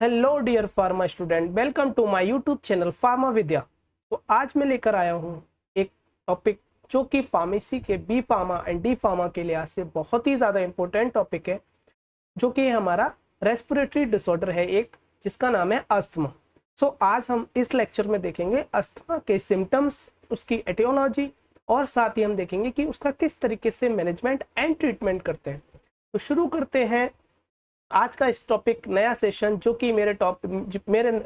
Hello dear pharma student, welcome to my YouTube channel pharma Vidya. तो आज मैं लेकर आया हूँ एक टॉपिक जो कि फार्मेसी के B pharma and D pharma के लिहाज से बहुत ही ज़्यादा इंपॉर्टेंट टॉपिक है, जो कि हमारा रेस्पिरेटरी डिसऑर्डर है एक, जिसका नाम है अस्थमा। आज हम इस लेक्चर में देखेंगे अस्थमा के सिम्टम्स, उसकी एटियोलॉजी, और साथ ही हम देखेंगे कि उसका किस तरीके से मैनेजमेंट एंड ट्रीटमेंट करते हैं। तो शुरू करते हैं आज का इस टॉपिक नया सेशन, जो कि मेरे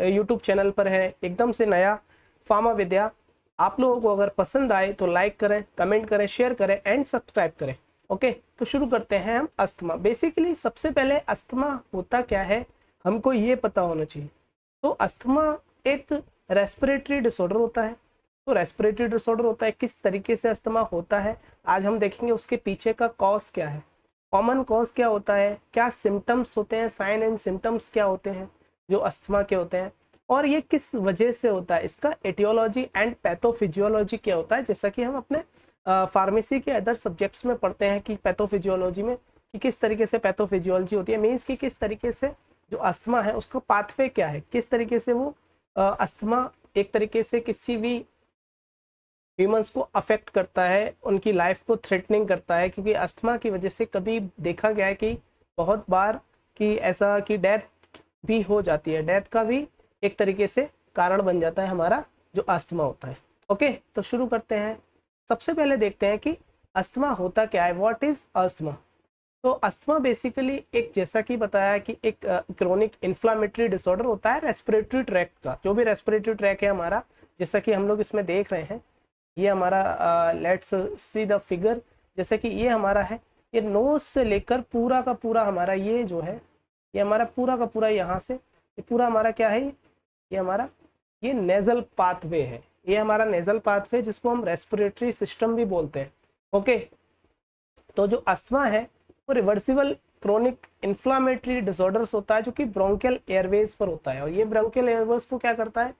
यूट्यूब चैनल पर है, एकदम से नया, फार्मा विद्या। आप लोगों को अगर पसंद आए तो लाइक करें, कमेंट करें, शेयर करें एंड सब्सक्राइब करें। ओके, तो शुरू करते हैं हम अस्थमा। बेसिकली सबसे पहले अस्थमा होता क्या है हमको ये पता होना चाहिए। तो अस्थमा एक रेस्पिरेटरी डिसऑर्डर होता है। तो रेस्पिरेटरी डिसऑर्डर होता है, किस तरीके से अस्थमा होता है आज हम देखेंगे। उसके पीछे का कॉज क्या है, कॉमन कॉज क्या होता है, क्या सिम्टम्स होते हैं, साइन एंड सिम्टम्स क्या होते हैं जो अस्थमा के होते हैं, और ये किस वजह से होता है, इसका एटियोलॉजी एंड पैथोफिजियोलॉजी क्या होता है। जैसा कि हम अपने फार्मेसी के अदर सब्जेक्ट्स में पढ़ते हैं कि पैथोफिजियोलॉजी में कि किस तरीके से पैथोफिजियोलॉजी होती है, मीन्स कि किस तरीके से जो अस्थमा है उसका पाथवे क्या है, किस तरीके से वो अस्थमा एक तरीके से किसी भी ह्यूमंस को अफेक्ट करता है, उनकी लाइफ को थ्रेटनिंग करता है। क्योंकि अस्थमा की वजह से कभी देखा गया है कि बहुत बार कि ऐसा कि डेथ भी हो जाती है, डेथ का भी एक तरीके से कारण बन जाता है हमारा जो अस्थमा होता है। ओके, तो शुरू करते हैं। सबसे पहले देखते हैं कि अस्थमा होता क्या है, व्हाट इज अस्थमा। तो अस्थमा बेसिकली एक, जैसा कि बताया कि एक क्रोनिक इन्फ्लामेटरी डिसऑर्डर होता है रेस्पिरेटरी ट्रैक का। जो भी रेस्पिरेटरी ट्रैक है हमारा, जैसा कि हम लोग इसमें देख रहे हैं, ये हमारा लेट्स सी द फिगर। जैसे कि ये हमारा है, ये नोज से लेकर पूरा का पूरा हमारा ये जो है, ये हमारा पूरा का पूरा यहाँ से ये पूरा हमारा क्या है, ये हमारा ये नेजल पाथवे है। ये हमारा नेजल पाथवे जिसको हम रेस्पिरेटरी सिस्टम भी बोलते हैं। ओके, तो जो अस्थमा है वो रिवर्सिबल क्रोनिक इन्फ्लामेटरी डिसऑर्डर्स होता है, जो कि ब्रोंकियल एयरवेज पर होता है। और ये ब्रोंकियल एयरवेज को क्या करता है,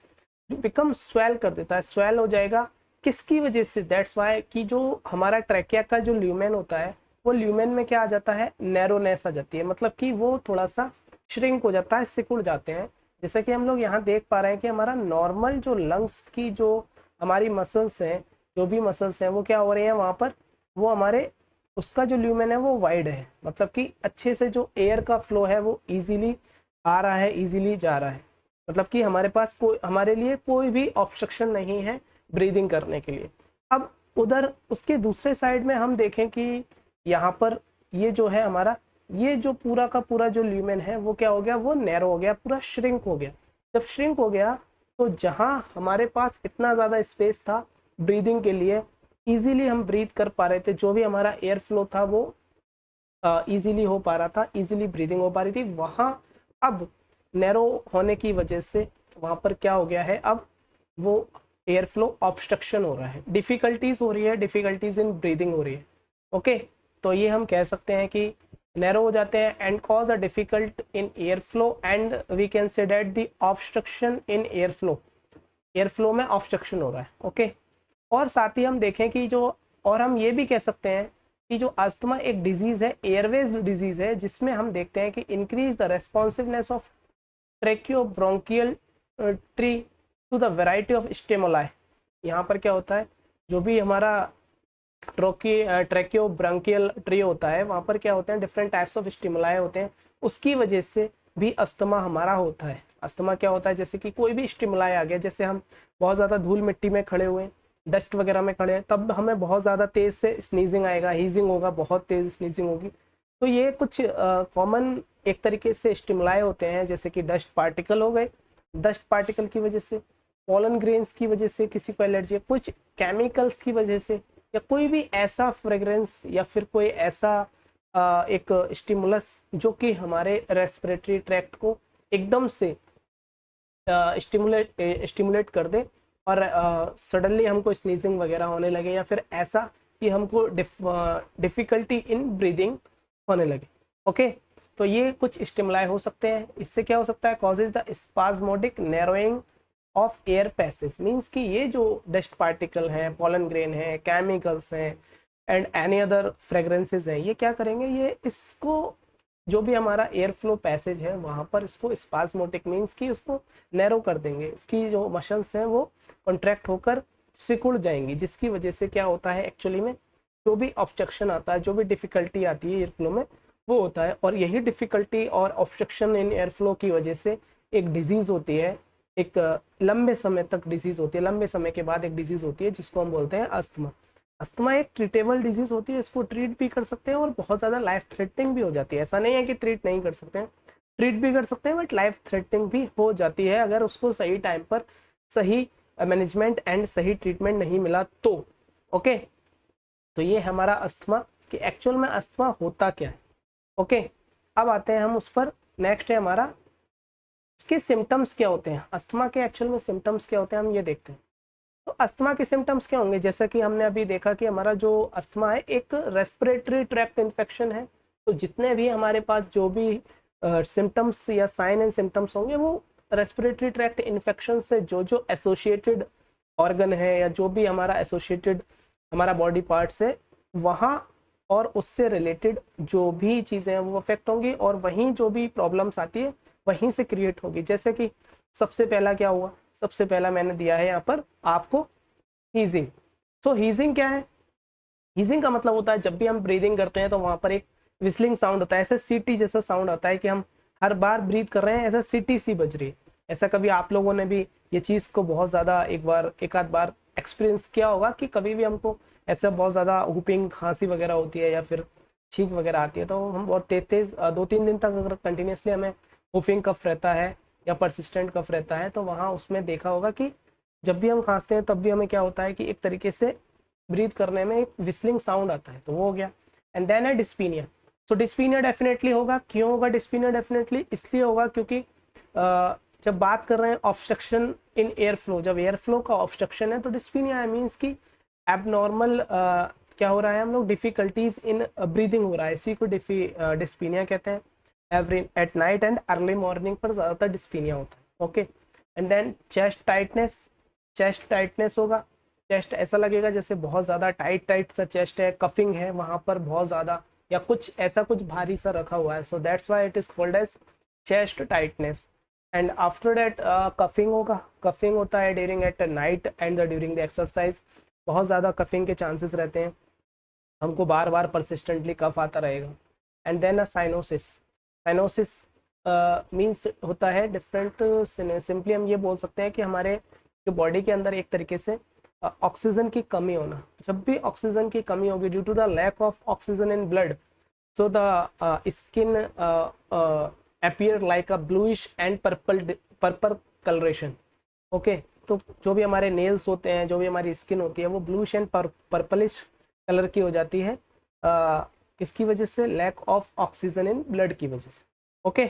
जो बिकम स्वेल कर देता है, स्वेल हो जाएगा। किसकी वजह से, दैट्स वाई कि जो हमारा ट्रैकिया का जो ल्यूमेन होता है, वो ल्यूमेन में क्या आ जाता है, नैरोनेस आ जाती है, मतलब कि वो थोड़ा सा श्रिंक हो जाता है, सिकुड़ जाते हैं। जैसे कि हम लोग यहाँ देख पा रहे हैं कि हमारा नॉर्मल जो लंग्स की जो हमारी मसल्स हैं, जो भी मसल्स हैं वो क्या हो रहे हैं वहाँ पर, वो हमारे उसका जो ल्यूमेन है वो वाइड है, मतलब कि अच्छे से जो एयर का फ्लो है वो इजीली आ रहा है, इजीली जा रहा है। मतलब कि हमारे पास कोई, हमारे लिए कोई भी ऑब्स्ट्रक्शन नहीं है ब्रीदिंग करने के लिए। अब उधर उसके दूसरे साइड में हम देखें कि यहाँ पर ये जो है हमारा, ये जो पूरा का पूरा जो ल्यूमेन है वो क्या हो गया, वो नैरो हो गया, पूरा श्रिंक हो गया। जब श्रिंक हो गया तो जहाँ हमारे पास इतना ज़्यादा स्पेस था ब्रीदिंग के लिए, इजीली हम ब्रीथ कर पा रहे थे, जो भी हमारा एयर फ्लो था वो इजीली हो पा रहा था, इजीली ब्रीदिंग हो पा रही थी वहाँ। अब नैरो होने की वजह से वहाँ पर क्या हो गया है, अब वो एयर फ्लो ऑब्स्ट्रक्शन हो रहा है, डिफिकल्टीज हो रही है, डिफिकल्टीज इन ब्रीदिंग हो रही है। ओके, तो ये हम कह सकते हैं कि नैरो हो जाते हैं and cause a difficult in air flow, and we can say that the obstruction in air flow, air flow में ऑब्स्ट्रक्शन हो रहा है। ओके, और साथ ही हम देखें कि जो, और हम ये भी कह सकते हैं कि जो अस्थमा एक डिजीज है, एयरवेज डिजीज है, जिसमें हम देखते हैं कि increase the responsiveness of tracheobronchial tree to the variety of stimuli. यहाँ पर क्या होता है, जो भी हमारा ट्रेक्यो ब्रंकियल ट्री होता है, वहाँ पर क्या होते हैं, डिफरेंट टाइप्स ऑफ स्टिमुलाई होते हैं, उसकी वजह से भी अस्थमा हमारा होता है। अस्थमा क्या होता है, जैसे कि कोई भी स्टिमुलाई आ गया, जैसे हम बहुत ज़्यादा धूल मिट्टी में खड़े हुए, डस्ट वगैरह में खड़े हैं, तब हमें बहुत ज़्यादा तेज़ से स्नीजिंग आएगा, हीजिंग होगा, बहुत तेज़ स्नीजिंग होगी। तो ये कुछ कॉमन एक तरीके से स्टिमुलाई होते हैं, जैसे कि डस्ट पार्टिकल हो गए, डस्ट पार्टिकल की वजह से, पॉलन ग्रेन्स की वजह से किसी को एलर्जी है, कुछ केमिकल्स की वजह से, या कोई भी ऐसा फ्रेग्रेंस, या फिर कोई ऐसा एक स्टिमुलस जो कि हमारे रेस्पिरेटरी ट्रैक्ट को एकदम से स्टिमुलेट कर दे और सडनली हमको स्नीजिंग वगैरह होने लगे, या फिर ऐसा कि हमको डिफिकल्टी इन ब्रीदिंग होने लगे। ओके, तो ये कुछ स्टिमुलाई हो सकते हैं। इससे क्या हो सकता है, causes the spasmodic narrowing of air passage, means कि ये जो डस्ट पार्टिकल हैं, पॉलन ग्रेन है, केमिकल्स हैं एंड एनी अदर फ्रेग्रेंसेज हैं, ये क्या करेंगे, ये इसको जो भी हमारा एयर फ्लो पैसेज है वहाँ पर इसको स्पाज्मोटिक मीन्स कि उसको नैरो कर देंगे, इसकी जो मसल्स हैं वो कॉन्ट्रैक्ट होकर सिकुड़ जाएंगी, जिसकी वजह से क्या होता है एक्चुअली में जो भी ऑब्स्ट्रक्शन आता है, जो भी डिफिकल्टी आती है एयर फ्लो में वो होता है। और यही डिफिकल्टी और ऑब्स्ट्रक्शन इन एयर फ्लो की वजह से एक डिजीज होती है, एक लंबे समय तक डिजीज होती है, लंबे समय के बाद एक डिजीज होती है जिसको हम बोलते हैं अस्थमा। अस्थमा एक ट्रीटेबल डिजीज होती है, इसको ट्रीट भी कर सकते हैं और बहुत ज़्यादा लाइफ थ्रेटनिंग भी हो जाती है। ऐसा नहीं है कि ट्रीट नहीं कर सकते हैं, ट्रीट भी कर सकते हैं, बट लाइफ थ्रेटनिंग भी हो जाती है अगर उसको सही टाइम पर सही मैनेजमेंट एंड सही ट्रीटमेंट नहीं मिला तो। ओके, तो ये हमारा अस्थमा कि एक्चुअल में अस्थमा होता क्या है। ओके, अब आते हैं हम उस पर। नेक्स्ट है हमारा इसके सिम्टम्स क्या होते हैं, अस्थमा के एक्चुअल में सिम्टम्स क्या होते हैं, हम ये देखते हैं। तो अस्थमा के सिम्टम्स क्या होंगे, जैसा कि हमने अभी देखा कि हमारा जो अस्थमा है एक रेस्पिरेटरी ट्रैक्ट इन्फेक्शन है। तो जितने भी हमारे पास जो भी सिम्टम्स या साइन एंड सिम्टम्स होंगे वो रेस्पिरेटरी ट्रैक्ट इन्फेक्शन से जो जो एसोसिएटेड ऑर्गन है या जो भी हमारा एसोसिएटेड हमारा बॉडी पार्ट्स है वहाँ और उससे रिलेटेड जो भी चीज़ें हैं वो अफेक्ट होंगी और वहीं जो भी प्रॉब्लम्स आती है वहीं से क्रिएट होगी। जैसे कि सबसे पहला क्या हुआ, सबसे पहला मैंने दिया है यहाँ पर आपको हीजिंग। तो हीजिंग क्या है, हीजिंग का मतलब होता है जब भी हम ब्रीदिंग करते हैं तो वहाँ पर एक विस्लिंग साउंड होता है, ऐसा सीटी जैसा साउंड आता है कि हम हर बार ब्रीथ कर रहे हैं, ऐसा सीटी सी बज रही है। ऐसा कभी आप लोगों ने भी ये चीज़ को बहुत ज़्यादा एक आध बार एक्सपीरियंस किया होगा कि कभी भी हमको ऐसा बहुत ज़्यादा हुपिंग खांसी वगैरह होती है या फिर छींक वगैरह आती है तो हम बहुत तेज तेज 2-3 दिन तक अगर कंटिन्यूसली हमें हुफिंग कफ रहता है या परसिस्टेंट कफ रहता है तो वहाँ उसमें देखा होगा कि जब भी हम खांसते हैं तब भी हमें क्या होता है कि एक तरीके से ब्रीथ करने में एक विस्लिंग साउंड आता है, तो वो हो गया। एंड देन है डिस्पीनिया। सो डिस्पीनिया डेफिनेटली होगा, क्यों होगा डिस्पीनिया डेफिनेटली, इसलिए होगा क्योंकि जब बात कर रहे हैं ऑब्स्ट्रक्शन इन एयर फ्लो, जब एयर फ्लो का ऑब्स्ट्रक्शन है तो डिस्पीनिया मीन्स की एबनॉर्मल क्या हो रहा है, हम लोग डिफिकल्टीज इन ब्रीदिंग हो रहा है, इसी को डिस्पीनिया कहते हैं। Every at night and early morning पर ज़्यादातर डिस्पीनिया होता है। Okay, and then chest tightness, chest tightness होगा, चेस्ट ऐसा लगेगा जैसे बहुत ज़्यादा टाइट सा चेस्ट है, कफिंग है वहाँ पर बहुत ज़्यादा या कुछ ऐसा कुछ भारी सा रखा हुआ है, so that's why it is called as chest tightness. And after that coughing होगा, कफिंग होता है during at night and during the exercise, बहुत ज़्यादा कफिंग के चांसेस रहते हैं, हमको बार बार परसिस्टेंटली कफ आता रहेगा। And then a cyanosis, cyanosis means होता है डिफरेंट, सिंपली हम ये बोल सकते हैं कि हमारे जो बॉडी के अंदर एक तरीके से ऑक्सीजन की कमी होना, जब भी ऑक्सीजन की कमी होगी due to the lack of oxygen in blood, so the skin appear like a bluish and purple colouration. Okay, तो जो भी हमारे नेल्स होते हैं, जो भी हमारी स्किन होती है वो ब्लूइश एंड पर्पलिश कलर की हो जाती है, किसकी वजह से, lack of oxygen in blood की वजह से। ओके,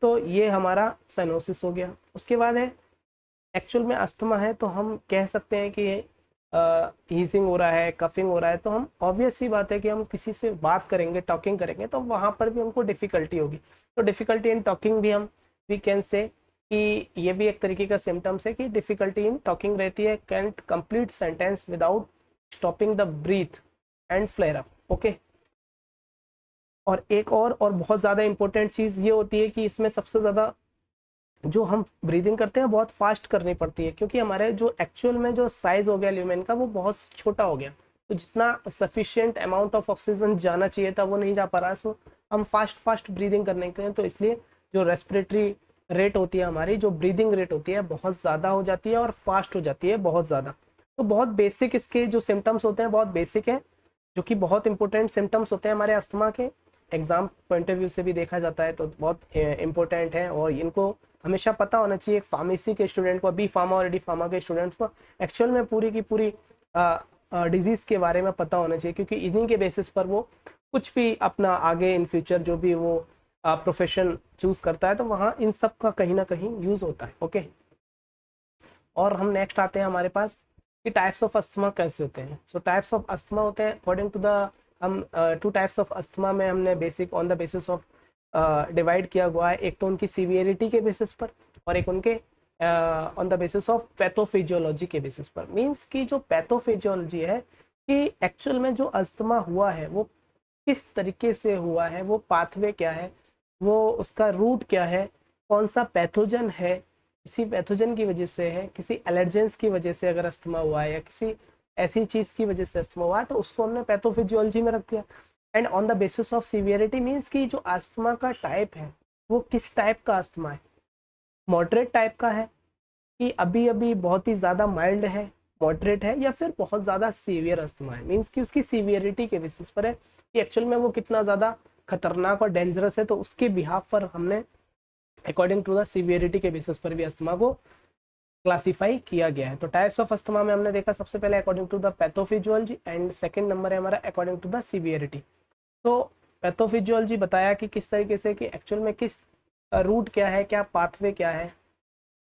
तो ये हमारा साइनोसिस हो गया। उसके बाद है एक्चुअल में अस्थमा है तो हम कह सकते हैं कि हीजिंग हो रहा है, कफिंग हो रहा है, तो हम ऑब्वियस सी बात है कि हम किसी से बात करेंगे, टॉकिंग करेंगे तो वहाँ पर भी हमको डिफ़िकल्टी होगी। तो डिफ़िकल्टी इन टॉकिंग भी हम वी कैन से कि ये भी एक तरीके का सिम्टम्स है कि डिफ़िकल्टी इन टॉकिंग रहती है, can't complete sentence without stopping the breath and flare up. Okay, और एक और बहुत ज़्यादा इंपॉर्टेंट चीज़ ये होती है कि इसमें सबसे ज़्यादा जो हम ब्रीदिंग करते हैं बहुत फास्ट करनी पड़ती है, क्योंकि हमारे जो एक्चुअल में जो साइज हो गया ल्यूमेन का वो बहुत छोटा हो गया, तो जितना सफिशिएंट अमाउंट ऑफ ऑक्सीजन जाना चाहिए था वो नहीं जा पा रहा है। सो हम फास्ट ब्रीदिंग करने के लिए, तो इसलिए जो रेस्पिरेटरी रेट होती है हमारी, जो ब्रीदिंग रेट होती है बहुत ज़्यादा हो जाती है और फास्ट हो जाती है बहुत ज़्यादा। तो बहुत बेसिक इसके जो सिम्टम्स होते हैं बहुत बेसिक है, जो कि बहुत इंपॉर्टेंट सिम्टम्स होते हैं हमारे अस्थमा के, एग्जाम पॉइंट ऑफ व्यू से भी देखा जाता है तो बहुत इंपॉर्टेंट है और इनको हमेशा पता होना चाहिए एक फार्मेसी के स्टूडेंट को, बी फार्मा और डी फार्मा के स्टूडेंट्स को एक्चुअल में पूरी की पूरी डिजीज़ के बारे में पता होना चाहिए, क्योंकि इन्हीं के बेसिस पर वो कुछ भी अपना आगे इन फ्यूचर जो भी वो प्रोफेशन चूज़ करता है तो वहाँ इन सब का कहीं ना कहीं यूज़ होता है। ओके, और हम नेक्स्ट आते हैं हमारे पास कि टाइप्स ऑफ अस्थमा कैसे होते हैं। सो टाइप्स ऑफ अस्थमा होते हैं अकॉर्डिंग टू द, हम 2 टाइप्स ऑफ अस्थमा में हमने basic on the basis of divide किया हुआ है, एक तो उनकी सीवियरिटी के बेसिस पर और एक उनके on the basis of pathophysiology के बेसिस पर। मींस की जो पैथोफिजियोलॉजी है कि एक्चुअल में जो अस्थमा हुआ है वो किस तरीके से हुआ है, वो पाथवे क्या है, वो उसका रूट क्या है, कौन सा पैथोजन है, किसी पैथोजन की वजह से है, किसी एलर्जेंस की वजह से अगर अस्थमा हुआ है या किसी ऐसी चीज़ की वजह से अस्थमा हुआ है, तो उसको हमने पैथोफिजियोलॉजी में रख दिया। And on the basis of severity means कि जो अस्थमा का टाइप है वो किस टाइप का अस्थमा है, मॉडरेट टाइप का है कि अभी अभी बहुत ही ज़्यादा माइल्ड है, मॉडरेट है, या फिर बहुत ज़्यादा सीवियर अस्थमा है। मीन्स कि उसकी सीवियरिटी के बेसिस पर है कि एक्चुअल में वो कितना ज़्यादा खतरनाक और डेंजरस है, तो उसके बिहाफ पर हमने अकॉर्डिंग टू द सीवियरिटी के बेसिस पर भी अस्थमा को क्लासीफाई किया गया है। तो टाइप्स ऑफ अस्थमा में हमने देखा सबसे पहले according to the pathophysiology, and second number है हमारा अकॉर्डिंग टू द सीवियरिटी। तो पैथोफिजियोलॉजी बताया कि किस तरीके से कि एक्चुअल में किस रूट क्या है, क्या पाथवे क्या है,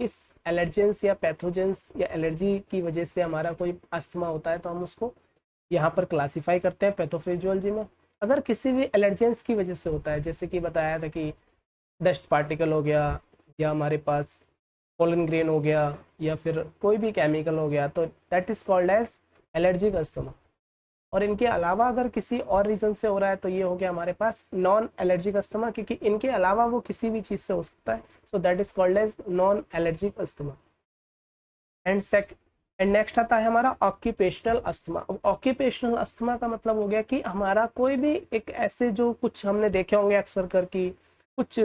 किस एलर्जेंस या पैथोजेंस या एलर्जी की वजह से हमारा कोई अस्थमा होता है, तो हम उसको यहाँ पर क्लासीफाई करते हैं पैथोफिजियोलॉजी में। अगर किसी भी एलर्जेंस की वजह से होता है, जैसे कि बताया था कि डस्ट पार्टिकल हो गया, या हमारे पास पोलन ग्रेन हो गया, या फिर कोई भी केमिकल हो गया, तो that is called as allergic asthma. और इनके अलावा अगर किसी और रीज़न से हो रहा है तो ये हो गया हमारे पास नॉन एलर्जिक अस्थमा, क्योंकि इनके अलावा वो किसी भी चीज़ से हो सकता है, so that is called as non allergic asthma. And next आता है हमारा ऑक्यूपेशनल अस्थमा। अब ऑक्यूपेशनल अस्थमा का मतलब हो गया कि हमारा कोई भी एक ऐसे, जो कुछ हमने देखे होंगे अक्सर कर कि कुछ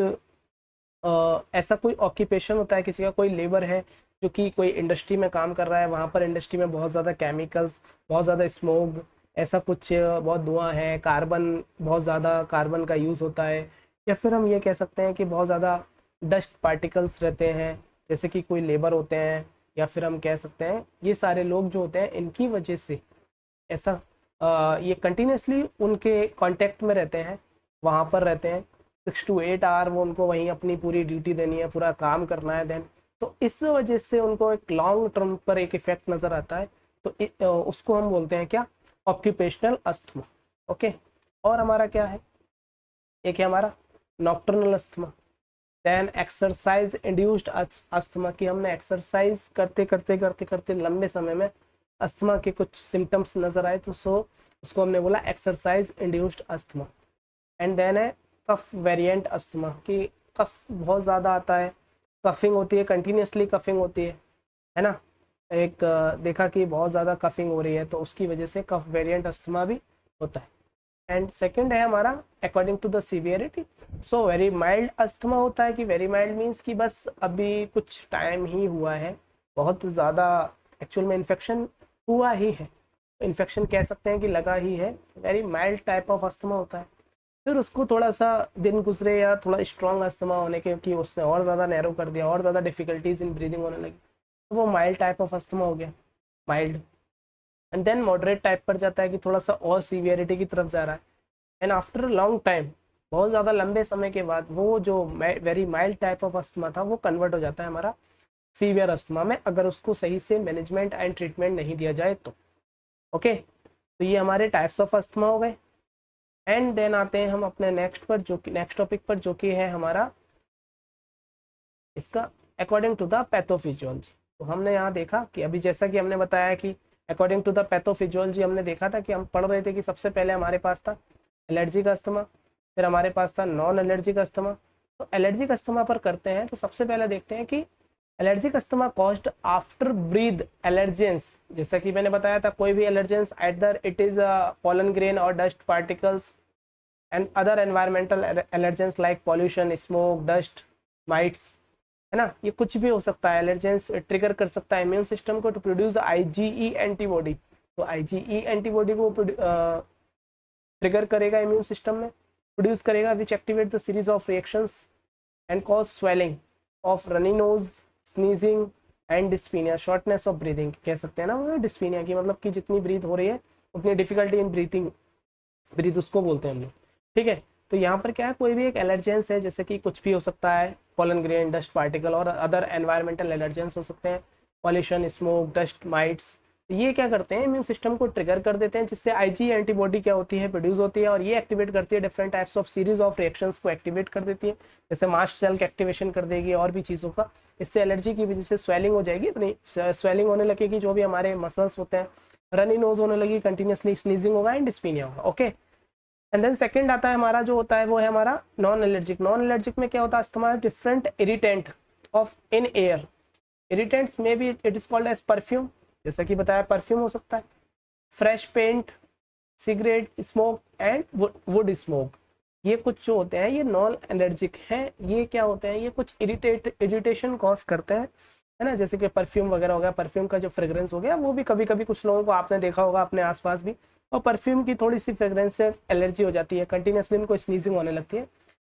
ऐसा कोई ऑक्यूपेशन होता है, किसी का कोई लेबर है जो कि कोई इंडस्ट्री में काम कर रहा है, वहाँ पर इंडस्ट्री में बहुत ज़्यादा केमिकल्स, बहुत ज़्यादा स्मोक, ऐसा कुछ बहुत धुआं है, कार्बन, बहुत ज़्यादा कार्बन का यूज़ होता है, या फिर हम ये कह सकते हैं कि बहुत ज़्यादा डस्ट पार्टिकल्स रहते हैं, जैसे कि कोई लेबर होते हैं, या फिर हम कह सकते हैं ये सारे लोग जो होते हैं इनकी वजह से ऐसा ये कंटिन्यूसली उनके कांटेक्ट में रहते हैं, वहाँ पर रहते हैं 6 to 8 आवर, वो उनको वहीं अपनी पूरी ड्यूटी देनी है, पूरा काम करना है देन, तो इस वजह से उनको एक लॉन्ग टर्म पर एक इफेक्ट नज़र आता है, तो उसको हम बोलते हैं क्या, ऑक्यूपेशनल अस्थमा। ओके, और हमारा क्या है, एक है हमारा nocturnal asthma, then exercise induced asthma, कि हमने एक्सरसाइज करते करते करते करते लंबे समय में अस्थमा के कुछ सिम्टम्स नज़र आए, तो उसको हमने बोला exercise induced asthma. And then है कफ वेरिएंट अस्थमा, कि कफ बहुत ज़्यादा आता है, कफिंग होती है, कंटिन्यूसली कफिंग होती है ना, एक देखा कि बहुत ज़्यादा कफिंग हो रही है, तो उसकी वजह से कफ वेरिएंट अस्थमा भी होता है। एंड सेकंड है हमारा according to the severity, so very mild asthma होता है, कि वेरी माइल्ड मीन्स कि बस अभी कुछ टाइम ही हुआ है, बहुत ज़्यादा एक्चुअल में इन्फेक्शन हुआ ही है, इन्फेक्शन कह सकते हैं कि लगा ही है, very mild type of asthma होता है। फिर उसको थोड़ा सा दिन गुजरे या थोड़ा स्ट्रॉन्ग अस्थमा होने के, कि उसने और ज़्यादा नैरो कर दिया, और ज़्यादा डिफिकल्टीज इन ब्रीदिंग होने लगी, तो वो माइल्ड टाइप ऑफ अस्थमा हो गया, mild. And then moderate type पर जाता है, कि थोड़ा सा और सीवियरिटी की तरफ जा रहा है, एंड आफ्टर लॉन्ग टाइम, बहुत ज़्यादा लंबे समय के बाद, वो जो very mild type of asthma था वो कन्वर्ट हो जाता है हमारा सीवियर अस्थमा में, अगर उसको सही से मैनेजमेंट एंड ट्रीटमेंट नहीं दिया जाए तो। ओके, तो ये हमारे टाइप्स ऑफ अस्थमा हो गए। एंड देन आते हैं हम अपने नेक्स्ट पर, जो कि नेक्स्ट टॉपिक पर, जो कि है हमारा इसका अकॉर्डिंग टू द पैथोफिजियोलॉजी। तो हमने यहाँ देखा कि अभी जैसा कि हमने बताया कि अकॉर्डिंग टू द पैथोफिजियोलॉजी हमने देखा था कि हम पढ़ रहे थे कि सबसे पहले हमारे पास था एलर्जिक अस्थमा, फिर हमारे पास था नॉन एलर्जिक अस्थमा। तो एलर्जिक अस्थमा पर करते हैं, तो सबसे पहले देखते हैं कि allergic asthma caused after breath allergens, जैसा कि मैंने बताया था कोई भी allergens either it is pollen grain और dust particles and other environmental allergens like pollution, smoke, dust, mites, है ना, ये कुछ भी हो सकता है। एलर्जेंस ट्रिगर कर सकता है इम्यून सिस्टम को टू प्रोड्यूस आईजीई एंटीबॉडी, तो आईजीई एंटीबॉडी को ट्रिगर करेगा इम्यून सिस्टम में, प्रोड्यूस करेगा, which activate the series of reactions and cause swelling of runny nose, sneezing and dyspnea, shortness of breathing कह सकते हैं ना वो डिस्पीनिया की, मतलब कि जितनी ब्रीथ हो रही है उतनी डिफिकल्टी इन ब्रीथिंग, ब्रीथ उसको बोलते हैं हम लोग। ठीक है, तो यहाँ पर क्या है, कोई भी एक एलर्जेंस है, जैसे कि कुछ भी हो सकता है, पोलन ग्रेन, डस्ट पार्टिकल और अदर एनवायरमेंटल एलर्जेंस हो सकते हैं, पॉल्यूशन, स्मोक, डस्ट, माइट्स, तो ये क्या करते हैं, इम्यून सिस्टम को ट्रिगर कर देते हैं, जिससे आईजी एंटीबॉडी क्या होती है, प्रोड्यूस होती है, और ये एक्टिवेट करती है different types of series of reactions को एक्टिवेट कर देती है, जैसे मास्ट सेल का एक्टिवेशन कर देगी और भी चीज़ों का, इससे एलर्जी की वजह से स्वेलिंग हो जाएगी, इतनी स्वेलिंग होने लगेगी, जो भी हमारे मसल्स होते हैं, रनी नोज होने लगी कंटिन्यूसली, स्नीजिंग होगा एंड डिस्पीनिया होगा। ओके, एंड देन सेकंड आता है हमारा जो होता है वो है हमारा नॉन एलर्जिक। नॉन एलर्जिक में क्या होता है, asthma different irritant of in air. Irritants में भी it is called as perfume, जैसा कि बताया परफ्यूम हो सकता है, fresh paint, cigarette smoke and wood smoke. ये कुछ जो होते हैं ये नॉन एलर्जिक हैं। ये क्या होते हैं, ये कुछ इरिटेशन कॉज करते हैं, है ना। जैसे कि परफ्यूम वगैरह हो गया, परफ्यूम का जो फ्रेग्रेंस हो गया वो भी कभी कभी कुछ लोगों को आपने देखा होगा अपने आसपास भी, और परफ्यूम की थोड़ी सी फ्रेग्रेंस से एलर्जी हो जाती है, कंटिन्यूसली उनको स्नीजिंग होने लगती है।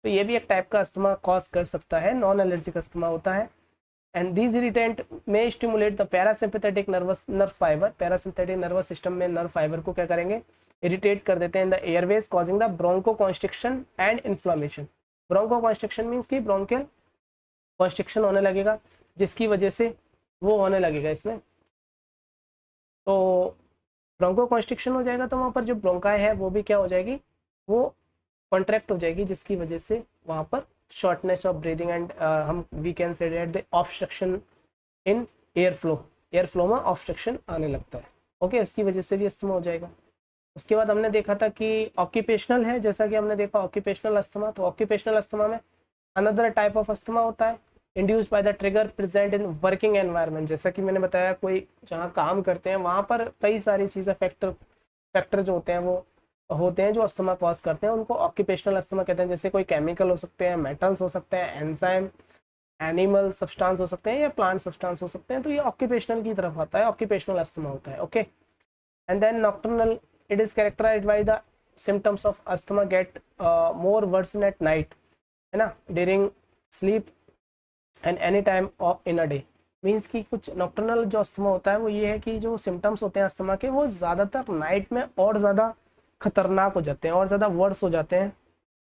तो ये भी एक टाइप का अस्थमा कॉज कर सकता है, नॉन एलर्जिक अस्थमा होता है। And these irritant may stimulate the parasympathetic nerve fibre. Parasympathetic nervous system में नर्व फाइबर को क्या करेंगे, इरिटेट कर देते हैं in the airways, causing the bronchoconstriction and inflammation. Bronchoconstriction means की ब्रोंकियल कॉन्स्ट्रिक्शन होने लगेगा, जिसकी वजह से वो होने लगेगा इसमें। तो ब्रोंको कॉन्स्ट्रिक्शन हो जाएगा तो वहाँ पर जो ब्रोंकाई है वो भी क्या हो जाएगी, वो कॉन्ट्रैक्ट हो जाएगी, जिसकी वजह से वहाँ पर शॉर्टनेस ऑफ ब्रीदिंग एंड हम we can say that the obstruction in air flow में ऑब्स्ट्रक्शन आने लगता है। ओके, उसकी वजह से भी अस्थमा हो जाएगा। उसके बाद हमने देखा था कि ऑक्यूपेशनल है, जैसा कि हमने देखा ऑक्यूपेशनल अस्थमा। तो ऑक्यूपेशनल अस्थमा में अनदर टाइप ऑफ अस्थमा होता है induced by the trigger present in working environment. जैसा कि मैंने बताया कोई जहाँ काम करते हैं वहाँ पर कई सारी चीज़ें फैक्टर जो होते हैं वो होते हैं जो अस्थमा कॉज करते हैं, उनको ऑक्यूपेशनल अस्थमा कहते हैं। जैसे कोई केमिकल हो सकते हैं, मेटल्स हो सकते हैं, एंजाइम, एनिमल सब्सटेंस हो सकते हैं या प्लांट सब्सटेंस हो सकते हैं, तो ये ऑक्यूपेशनल की तरफ आता है, ऑक्यूपेशनल अस्थमा होता है। Okay, and then nocturnal, it is characterised by the symptoms of asthma get more worsen at night, है ना, during sleep and any time in a day. Means कि कुछ नॉक्टर्नल जो अस्थमा होता है वो ये है कि जो सिम्टम्स होते हैं अस्थमा के वो ज़्यादातर नाइट में और ज़्यादा खतरनाक हो जाते हैं और ज़्यादा वर्स हो जाते हैं,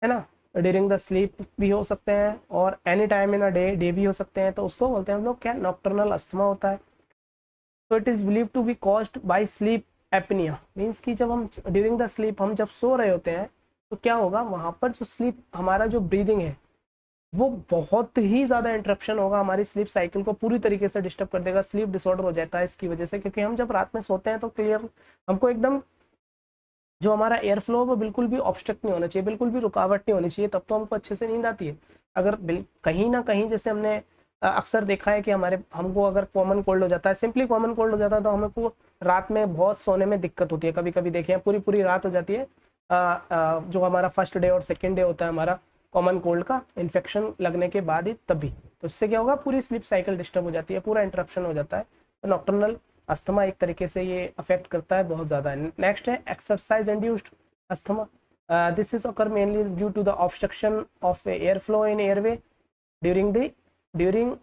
है ना। ड्यूरिंग द स्लीप भी हो सकते हैं और any time in a day भी हो सकते हैं, तो उसको बोलते हैं हम लोग क्या, नॉक्टर्नल अस्थमा होता है। तो it is believe to be caused by sleep apnoea. Means कि जब हम ड्यूरिंग द स्लीप हम जब सो रहे होते हैं तो क्या होगा, वहाँ पर जो स्लीप हमारा जो ब्रीदिंग है वो बहुत ही ज़्यादा इंटरप्शन होगा, हमारी स्लीप साइकिल को पूरी तरीके से डिस्टर्ब कर देगा, स्लीप डिसऑर्डर हो जाता है इसकी वजह से। क्योंकि हम जब रात में सोते हैं तो क्लियर हमको एकदम जो हमारा एयर फ्लो है वो बिल्कुल भी ऑब्स्ट्रक्ट नहीं होना चाहिए, बिल्कुल भी रुकावट नहीं होनी चाहिए, तब तो हमको अच्छे से नींद आती है। अगर कहीं ना कहीं जैसे हमने अक्सर देखा है कि हमको अगर कॉमन कोल्ड हो जाता है, सिंपली कॉमन कोल्ड हो जाता है, तो हमको रात में बहुत सोने में दिक्कत होती है। कभी कभी देखिए पूरी पूरी रात हो जाती है, जो हमारा फर्स्ट डे और सेकेंड डे होता है हमारा कॉमन कोल्ड का इन्फेक्शन लगने के बाद ही तभी, तो इससे क्या होगा, पूरी स्लीप साइकिल डिस्टर्ब हो जाती है, पूरा इंटरप्शन हो जाता है। तो नॉक्टर्नल अस्थमा एक तरीके से ये अफेक्ट करता है बहुत ज़्यादा। नेक्स्ट है exercise induced asthma. This is occur mainly due to the obstruction of air flow in airway during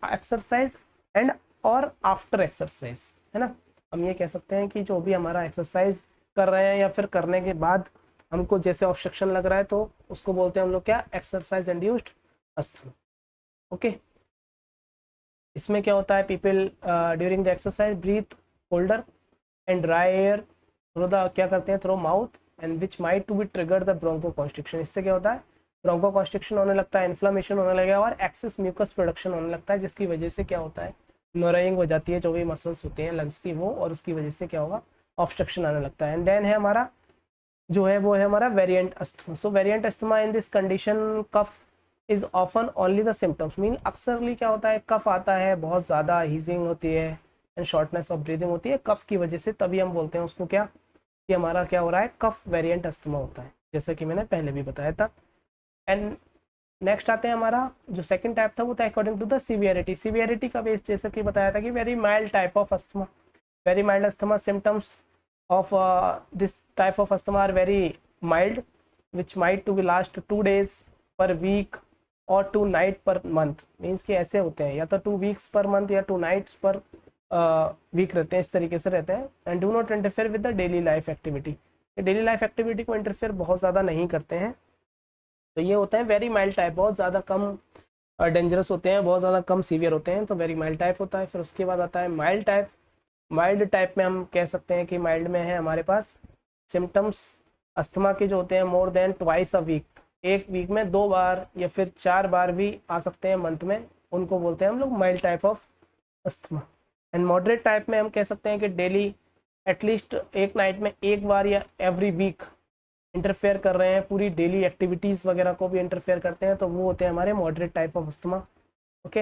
exercise and और आफ्टर एक्सरसाइज, है ना। हम ये कह सकते हैं कि जो भी हमारा एक्सरसाइज कर रहे हैं या फिर करने के बाद हमको जैसे ऑब्स्ट्रक्शन लग रहा है तो उसको बोलते हैं हम लोग क्या, एक्सरसाइज इंड्यूस्ड अस्थमा। ओके, इसमें क्या होता है, people during the exercise breathe colder and dry air through the, क्या करते हैं, through mouth and which might to be trigger the bronchoconstriction. इससे क्या होता है, ब्रोंको कॉन्स्ट्रिक्शन होने लगता है, इन्फ्लामेशन होने लगेगा और एक्सेस म्यूकस प्रोडक्शन होने लगता है, जिसकी वजह से क्या होता है, नोराइंग हो जाती है जो भी मसल्स होते हैं लंग्स की वो, और उसकी वजह से क्या होगा, ऑब्स्ट्रक्शन आने लगता है। एंड देन है हमारा जो है वो है हमारा variant asthma. So variant asthma in this condition cough is often only the symptoms, mean अक्सरली क्या होता है, कफ आता है, बहुत ज़्यादा हीजिंग होती है एंड शॉर्टनेस ऑफ ब्रीदिंग होती है कफ की वजह से, तभी हम बोलते हैं उसको क्या, कि हमारा क्या हो रहा है, कफ वेरिएंट अस्थमा होता है, जैसा कि मैंने पहले भी बताया था। एंड नेक्स्ट आते हैं हमारा जो सेकंड टाइप था वो था according to the severity. Severity का बेस जैसा कि बताया था कि very mild type of asthma, very mild asthma, symptoms of this type of asthma are very mild which might to be last 2 days per week or 2 night per month। Means कि ऐसे होते हैं या तो 2 weeks per month या 2 nights पर week रहते हैं, इस तरीके से रहते हैं। And do not interfere with the daily life activity, daily life activity को इंटरफेयर बहुत ज़्यादा नहीं करते हैं। तो ये होते हैं वेरी माइल्ड टाइप, बहुत ज़्यादा कम डेंजरस होते हैं, बहुत ज़्यादा कम सीवियर होते हैं, तो वेरी माइल्ड टाइप होता है। फिर उसके बाद आता है माइल्ड टाइप। माइल्ड टाइप में हम कह सकते हैं कि माइल्ड में है हमारे पास सिम्टम्स अस्थमा के जो होते हैं more than twice a week, एक वीक में 2 बार या फिर 4 बार भी आ सकते हैं मंथ में, उनको बोलते हैं हम लोग mild type of asthma. And moderate type में हम कह सकते हैं कि डेली एटलीस्ट एक नाइट में 1 बार या एवरी वीक इंटरफेयर कर रहे हैं, पूरी डेली एक्टिविटीज़ वगैरह को भी इंटरफेयर करते हैं, तो वो होते हैं हमारे moderate type of asthma. Okay,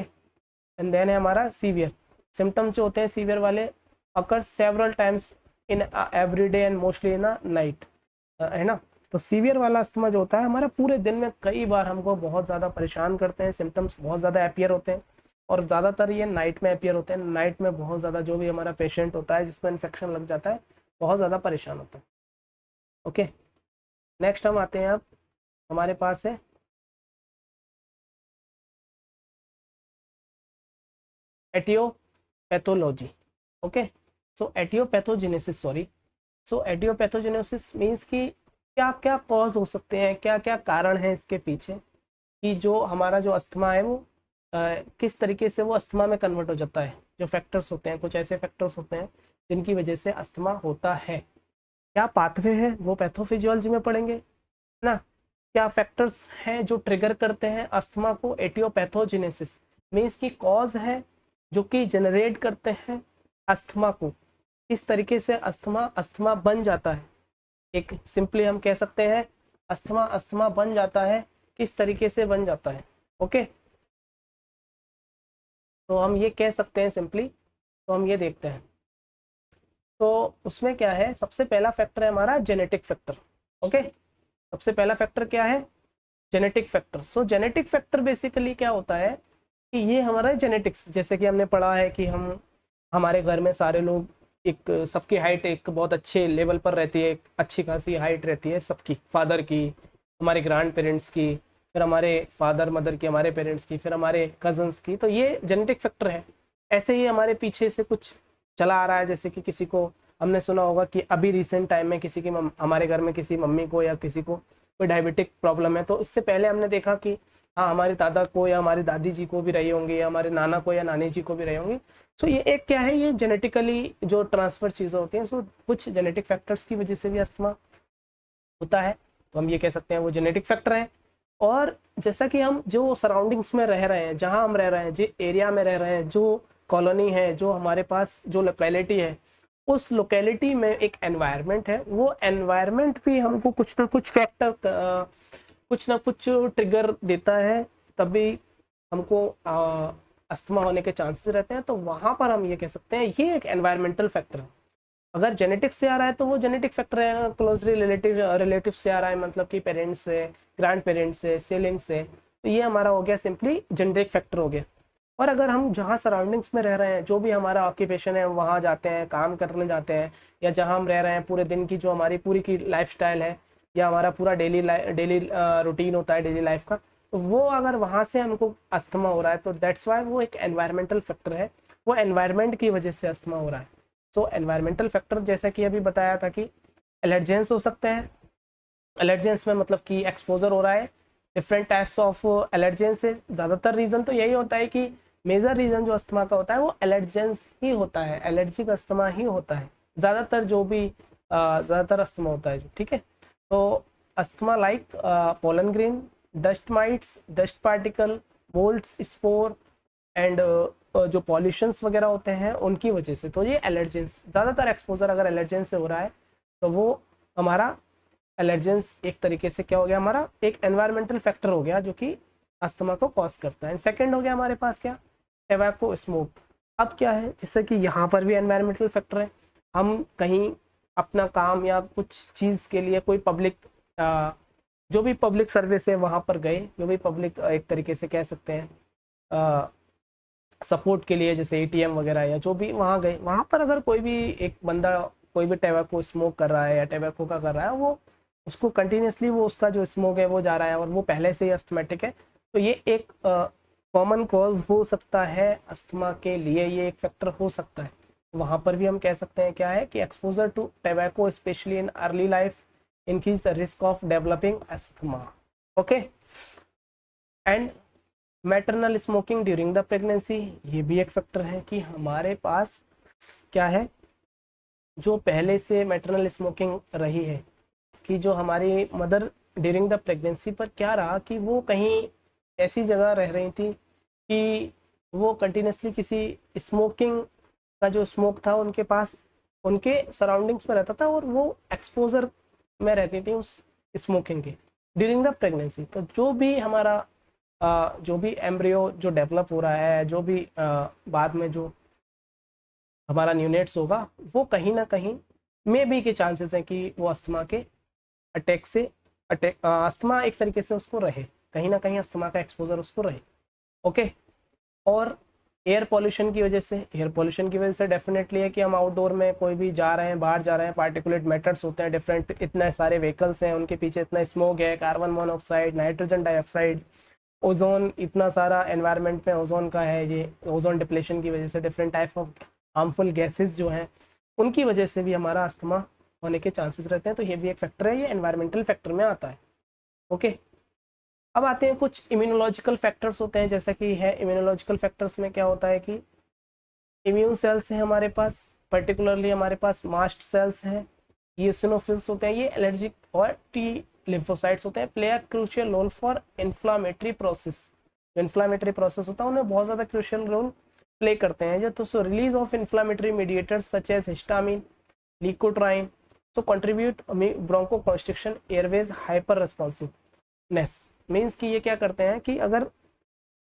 and then है हमारा सीवियर। सिम्टम्स जो होते हैं सीवियर वाले occur several times in every day and mostly in night, है ना। तो सीवियर वाला अस्थमा जो होता है हमारा पूरे दिन में कई बार हमको बहुत ज़्यादा परेशान करते हैं, सिम्टम्स बहुत ज़्यादा अपीयर होते हैं, और ज़्यादातर ये नाइट में अपीयर होते हैं। नाइट में बहुत ज़्यादा जो भी हमारा पेशेंट होता है जिसको इन्फेक्शन लग जाता है बहुत ज़्यादा परेशान होता है। ओके, नेक्स्ट हम आते हैं, अब हमारे पास है एटियोपैथोलॉजी। ओके, सो एटियोपैथोजेनेसिस, सॉरी, सो एटियोपैथोजेनेसिस मीन्स कि क्या क्या कॉज हो सकते हैं, क्या क्या कारण है इसके पीछे, कि जो हमारा जो अस्थमा है वो किस तरीके से वो अस्थमा में कन्वर्ट हो जाता है। जो फैक्टर्स होते हैं, कुछ ऐसे फैक्टर्स होते हैं जिनकी वजह से अस्थमा होता है। क्या पाथवे है वो पैथोफिजियोलॉजी में पढ़ेंगे, है ना। क्या फैक्टर्स हैं जो ट्रिगर करते हैं अस्थमा को। एटियोपैथोजेनेसिस मीन्स की कॉज है जो कि जनरेट करते हैं अस्थमा को। किस तरीके से अस्थमा अस्थमा बन जाता है, एक सिंपली हम कह सकते हैं अस्थमा अस्थमा बन जाता है, किस तरीके से बन जाता है। ओके, तो हम ये कह सकते हैं सिंपली, तो हम ये देखते हैं। तो उसमें क्या है, सबसे पहला फैक्टर है हमारा जेनेटिक फैक्टर। ओके, सबसे पहला फैक्टर क्या है, जेनेटिक फैक्टर। सो जेनेटिक फैक्टर बेसिकली क्या होता है कि ये हमारा जेनेटिक्स, जैसे कि हमने पढ़ा है कि हम हमारे घर में सारे लोग एक, सबकी हाइट एक बहुत अच्छे लेवल पर रहती है, एक अच्छी खासी हाइट रहती है सबकी, फादर की, हमारे ग्रैंड पेरेंट्स की, फिर हमारे फादर मदर की, हमारे पेरेंट्स की, फिर हमारे कजन्स की। तो ये जेनेटिक फैक्टर है। ऐसे ही हमारे पीछे से कुछ चला आ रहा है, जैसे कि किसी को हमने सुना होगा कि अभी रिसेंट टाइम में किसी की हमारे घर में किसी मम्मी को या किसी को कोई डायबिटिक प्रॉब्लम है, तो इससे पहले हमने देखा कि हाँ हमारे दादा को या हमारी दादी जी को भी रही होंगी, या हमारे नाना को या नानी जी को भी रही होंगी। सो ये एक क्या है, ये जेनेटिकली जो ट्रांसफर चीज़ें होती हैं, सो कुछ जेनेटिक फैक्टर्स की वजह से भी अस्थमा होता है, तो हम ये कह सकते हैं वो जेनेटिक फैक्टर है। और जैसा कि हम जो सराउंडिंग्स में रह रहे हैं, जहाँ हम रह रहे हैं, जिस एरिया में रह रहे हैं, जो कॉलोनी है, जो हमारे पास जो लोकेलिटी है, उस लोकेलिटी में एक एनवायरनमेंट है, वो एनवायरनमेंट भी हमको कुछ ना कुछ फैक्टर, कुछ ना कुछ ट्रिगर देता है, तभी हमको अस्थमा होने के चांसेस रहते हैं। तो वहाँ पर हम ये कह सकते हैं ये एक एनवायरमेंटल फैक्टर है। अगर जेनेटिक्स से आ रहा है तो वो जेनेटिक फैक्टर है, क्लोजली रिलेटिव से आ रहा है, मतलब कि पेरेंट्स से, ग्रैंड पेरेंट्स से, सिबलिंग से, तो ये हमारा हो गया सिंपली जेनेटिक फैक्टर हो गया। और अगर हम जहाँ सराउंडिंग्स में रह रहे हैं, जो भी हमारा ऑक्यूपेशन है, वहाँ जाते हैं, काम करने जाते हैं, या जहाँ हम रह रहे हैं पूरे दिन की जो हमारी पूरी की लाइफस्टाइल है, या हमारा पूरा डेली रूटीन होता है डेली लाइफ का, तो वो अगर वहाँ से हमको अस्थमा हो रहा है तो दैट्स वाई वो एक एनवायरमेंटल फैक्टर है, वो एनवायरमेंट की वजह से अस्थमा हो रहा है। सो एनवायरमेंटल फैक्टर जैसा कि अभी बताया था कि एलर्जेंस हो सकते हैं। एलर्जेंस में मतलब कि एक्सपोजर हो रहा है डिफरेंट टाइप्स ऑफ एलर्जेंस से। ज़्यादातर रीज़न तो यही होता है कि मेजर रीज़न जो अस्थमा का होता है वो एलर्जेंस ही होता है, एलर्जिक अस्थमा ही होता है ज़्यादातर, जो भी ज़्यादातर अस्थमा होता है जो, ठीक है। तो asthma like pollen grain, dust mites, dust particle, moulds, spore, and जो पॉल्यूशंस वगैरह होते हैं उनकी वजह से। तो ये एलर्जेंस, ज़्यादातर एक्सपोजर अगर एलर्जेंस से हो रहा है तो वो हमारा एलर्जेंस एक तरीके से क्या हो गया, हमारा एक एनवायरमेंटल फैक्टर हो गया जो कि अस्थमा को कॉज करता है। सेकंड हो गया हमारे पास क्या, टैबैको स्मोक। अब क्या है, जैसे कि यहाँ पर भी एनवायरमेंटल फैक्टर है, हम कहीं अपना काम या कुछ चीज़ के लिए कोई पब्लिक, जो भी पब्लिक सर्विस है वहाँ पर गए, जो भी पब्लिक एक तरीके से कह सकते हैं सपोर्ट के लिए, जैसे एटीएम वगैरह, या जो भी वहाँ गए, वहाँ पर अगर कोई भी एक बंदा कोई भी टैबैको स्मोक कर रहा है या टैबैको का कर रहा है, वो उसको कंटिन्यूसली वो उसका जो स्मोक है वो जा रहा है और वो पहले से ही अस्थमेटिक है, तो ये एक कॉमन कॉज हो सकता है अस्थमा के लिए, ये एक फैक्टर हो सकता है। वहाँ पर भी हम कह सकते हैं क्या है कि exposure to tobacco specially in early life increase the risk of developing asthma. Okay, and maternal smoking during the pregnancy, ये भी एक फैक्टर है कि हमारे पास क्या है, जो पहले से मैटरनल स्मोकिंग रही है, कि जो हमारी मदर ड्यूरिंग द प्रेगनेंसी पर क्या रहा कि वो कहीं ऐसी जगह रह रही थी कि वो कंटिन्यूसली किसी स्मोकिंग का जो स्मोक था उनके पास, उनके सराउंडिंग्स में रहता था, और वो एक्सपोजर में रहती थी उस स्मोकिंग की ड्यूरिंग द प्रेगनेंसी। तो जो भी हमारा जो भी एम्ब्रियो जो डेवलप हो रहा है, जो भी बाद में जो हमारा न्यूनेट्स होगा, वो कहीं ना कहीं मे बी के चांसेस हैं कि वो अस्थमा के अटैक से अस्थमा एक तरीके से उसको रहे, कहीं ना कहीं अस्थमा का एक्सपोजर उसको रहे। ओके। और एयर पॉल्यूशन की वजह से, एयर पॉल्यूशन की वजह से डेफिनेटली है कि हम आउटडोर में कोई भी जा रहे हैं, बाहर जा रहे हैं, पार्टिकुलेट मैटर्स होते हैं डिफरेंट, इतने सारे व्हीकल्स हैं, उनके पीछे इतना स्मोक है, carbon monoxide, nitrogen dioxide, ozone, इतना सारा एनवायरनमेंट में ओजोन का है, ये ओजोन डिप्लेशन की वजह से different type of harmful gases जो हैं उनकी वजह से भी हमारा अस्थमा होने के चांसेस रहते हैं। तो ये भी एक फैक्टर है, ये एनवायरमेंटल फैक्टर में आता है। ओके। अब आते हैं कुछ इम्यूनोलॉजिकल फैक्टर्स होते हैं, जैसा कि है इम्यूनोलॉजिकल फैक्टर्स में क्या होता है कि इम्यून सेल्स हैं हमारे पास, पर्टिकुलरली हमारे पास मास्ट सेल्स हैं, ईओसिनोफिल्स होते हैं, ये एलर्जिक और टी लिम्फोसाइट्स होते हैं, play a crucial role for inflammatory process. जो इन्फ्लामेटरी प्रोसेस होता है उन्हें बहुत ज़्यादा क्रूशियल रोल प्ले करते हैं। जो तो release of inflammatory mediators such as histamine, leukotriene, so contribute bronchoconstriction, airways hyperresponsiveness. Means कि ये क्या करते हैं कि अगर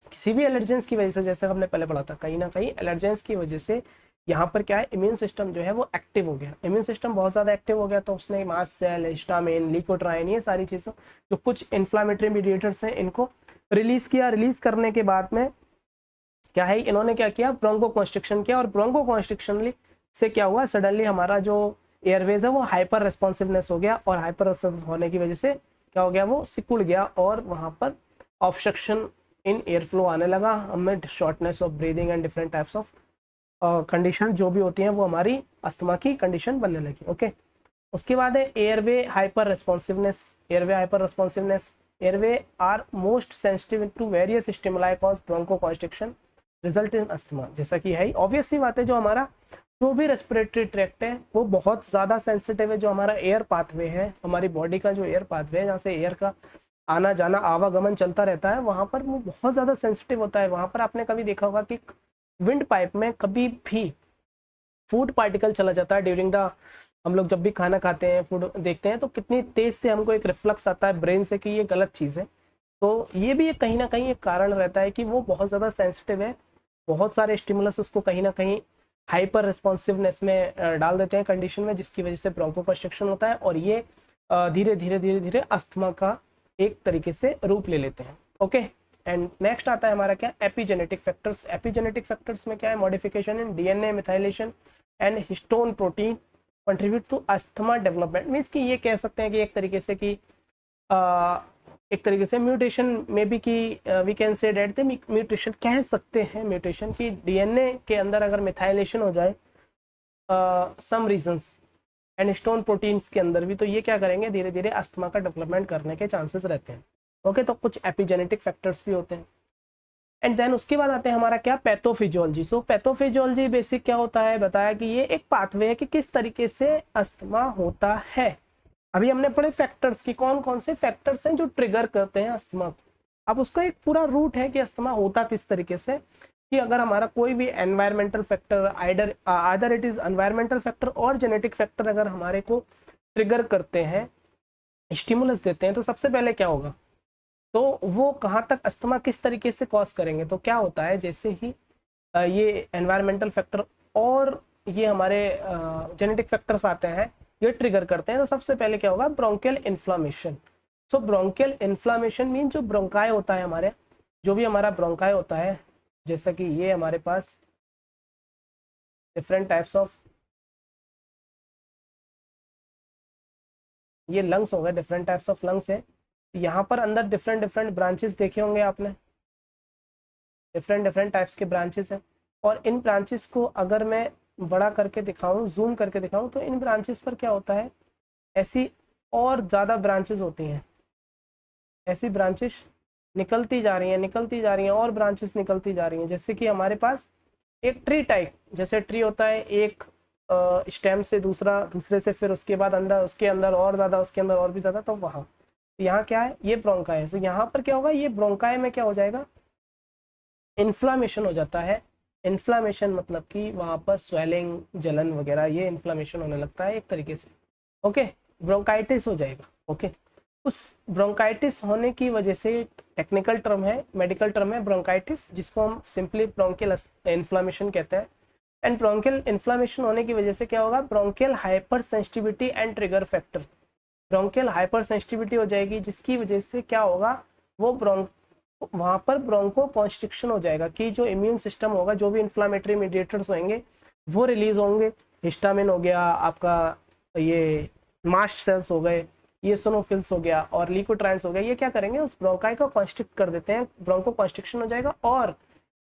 किसी भी एलर्जेंस की वजह से, जैसे हमने पहले पढ़ा था, कहीं ना कहीं एलर्जेंस की वजह से यहाँ पर क्या है, इम्यून सिस्टम जो है वो एक्टिव हो गया, इम्यून सिस्टम बहुत ज़्यादा एक्टिव हो गया, तो उसने मास्ट सेल, हिस्टामिन, ल्यूकोट्राइन, ये सारी चीज़ों जो कुछ इन्फ्लामेटरी मीडिएटर्स हैं इनको रिलीज किया। रिलीज करने के बाद में क्या है, इन्होंने क्या किया, ब्रोंकोकॉन्स्ट्रिक्शन किया, और ब्रोंकोकॉन्स्ट्रिक्शन से क्या हुआ, सडनली हमारा जो एयरवेज है वो हाइपर रेस्पॉन्सिवनेस हो गया, और हाइपर रेस्पॉन्सिव होने की वजह से क्या हो गया, वो सिकुड़ गया, और वहाँ पर ऑब्स्ट्रक्शन इन एयर फ्लो आने लगा, हमें shortness of breathing and different types of condition जो भी होती हैं वो हमारी अस्थमा की कंडीशन बनने लगी। ओके। उसके बाद है airway hyper responsiveness. Airway hyper responsiveness, airway are most sensitive to various stimuli cause bronchoconstriction result in asthma. जैसा कि है ऑब्वियस सी बात है, जो हमारा जो भी रेस्पिरेटरी ट्रैक्ट है वो बहुत ज़्यादा सेंसिटिव है। जो हमारा एयर पाथवे है, हमारी बॉडी का जो एयर पाथवे है, जहाँ से एयर का आना जाना आवागमन चलता रहता है, वहाँ पर वो बहुत ज़्यादा सेंसिटिव होता है। वहाँ पर आपने कभी देखा होगा कि विंड पाइप में कभी भी फूड पार्टिकल चला जाता है ड्यूरिंग द, हम लोग जब भी खाना खाते हैं, फूड देखते हैं, तो कितनी तेज़ से हमको एक रिफ्लक्स आता है ब्रेन से कि ये गलत चीज़ है। तो ये भी कहीं ना कहीं एक कारण रहता है कि वो बहुत ज़्यादा सेंसिटिव है, बहुत सारे स्टिमुलस उसको कहीं ना कहीं हाइपर रिस्पॉन्सिवनेस में डाल देते हैं कंडीशन में, जिसकी वजह से ब्रोंकोकॉन्स्ट्रिक्शन होता है, और ये धीरे धीरे धीरे धीरे अस्थमा का एक तरीके से रूप ले लेते हैं। ओके। एंड नेक्स्ट आता है हमारा क्या, एपिजेनेटिक फैक्टर्स। एपिजेनेटिक फैक्टर्स में क्या है, modification in DNA, methylation and histone protein contribute to asthma development. Means कि ये कह सकते हैं कि एक तरीके से कि एक तरीके से म्यूटेशन में भी कि we can say that the mutation, कह सकते हैं म्यूटेशन की डीएनए के अंदर अगर मिथाइलेशन हो जाए some reasons and stone proteins के अंदर भी, तो ये क्या करेंगे, धीरे धीरे अस्थमा का डेवलपमेंट करने के चांसेस रहते हैं। ओके। तो कुछ एपिजेनेटिक फैक्टर्स भी होते हैं। एंड देन उसके बाद आते हैं हमारा क्या, पैथोफिजियोलॉजी। सो पैथोफिजियोलॉजी बेसिक क्या होता है, बताया कि ये एक पाथवे है कि किस तरीके से अस्थमा होता है। अभी हमने पढ़े फैक्टर्स की, कौन कौन से फैक्टर्स हैं जो ट्रिगर करते हैं अस्थमा को। अब उसका एक पूरा रूट है कि अस्थमा होता किस तरीके से, कि अगर हमारा कोई भी environmental factor, either it is environmental factor और जेनेटिक फैक्टर अगर हमारे को ट्रिगर करते हैं, स्टिमुलस देते हैं, तो सबसे पहले क्या होगा, तो वो कहाँ तक अस्थमा किस तरीके से कॉज करेंगे। तो क्या होता है, जैसे ही ये एनवायरमेंटल फैक्टर और ये हमारे जेनेटिक फैक्टर्स आते हैं, ये ट्रिगर करते हैं, तो सबसे पहले क्या होगा, ब्रोंकियल इन्फ्लामेशन। सो ब्रोंकियल इन्फ्लामेशन मीन जो ब्रोंकाई होता है हमारे, जो भी हमारा ब्रोंकाई होता है, जैसा कि ये हमारे पास डिफरेंट टाइप्स ऑफ, ये लंग्स हो गए, डिफरेंट टाइप्स ऑफ लंग्स है। यहाँ पर अंदर डिफरेंट डिफरेंट ब्रांचेस देखे होंगे आपने, डिफरेंट डिफरेंट टाइप्स के ब्रांचेस हैं, और इन ब्रांचेस को अगर मैं बड़ा करके दिखाऊं, जूम करके दिखाऊं, तो इन ब्रांचेस पर क्या होता है, ऐसी और ज़्यादा ब्रांचेस होती हैं, ऐसी ब्रांचेस निकलती जा रही हैं, निकलती जा रही हैं, और ब्रांचेस निकलती जा रही हैं। जैसे कि हमारे पास एक ट्री टाइप, जैसे ट्री होता है, एक स्टेम से दूसरा, दूसरे से फिर उसके बाद अंदर, उसके अंदर और ज़्यादा, उसके अंदर और भी ज़्यादा, तो वहाँ यहाँ क्या है, ये ब्रोंकाई है। तो यहाँ पर क्या होगा, ये ब्रोंकाई में क्या हो जाएगा, इन्फ्लामेशन हो जाता है। इन्फ्लामेशन मतलब कि वहाँ पर स्वेलिंग, जलन वगैरह, ये इन्फ्लामेशन होने लगता है एक तरीके से। ओके। ब्रोंकाइटिस हो जाएगा। ओके। उस ब्रोंकाइटिस होने की वजह से, टेक्निकल टर्म है, मेडिकल टर्म है ब्रोंकाइटिस, जिसको हम सिंपली ब्रोंकियल इन्फ्लामेशन कहते हैं। एंड ब्रोंकियल इन्फ्लामेशन होने की वजह से क्या होगा, bronchial hyper sensitivity and trigger factor, bronchial hyper sensitivity हो जाएगी, जिसकी वजह से क्या होगा, वो वहां पर ब्रोंको कॉन्स्ट्रिक्शन हो जाएगा कि जो इम्यून सिस्टम होगा, जो भी इन्फ्लामेटरी मीडिएटर्स होंगे वो रिलीज होंगे। हिस्टामिन हो गया आपका, ये मास्ट सेल्स हो गए, ये सोनोफिल्स हो गया और ल्यूकोट्राइन्स हो गया, ये क्या करेंगे, उस ब्रोंकाई को कॉन्स्ट्रिक्ट कर देते हैं, ब्रोंको कॉन्स्ट्रिक्शन हो जाएगा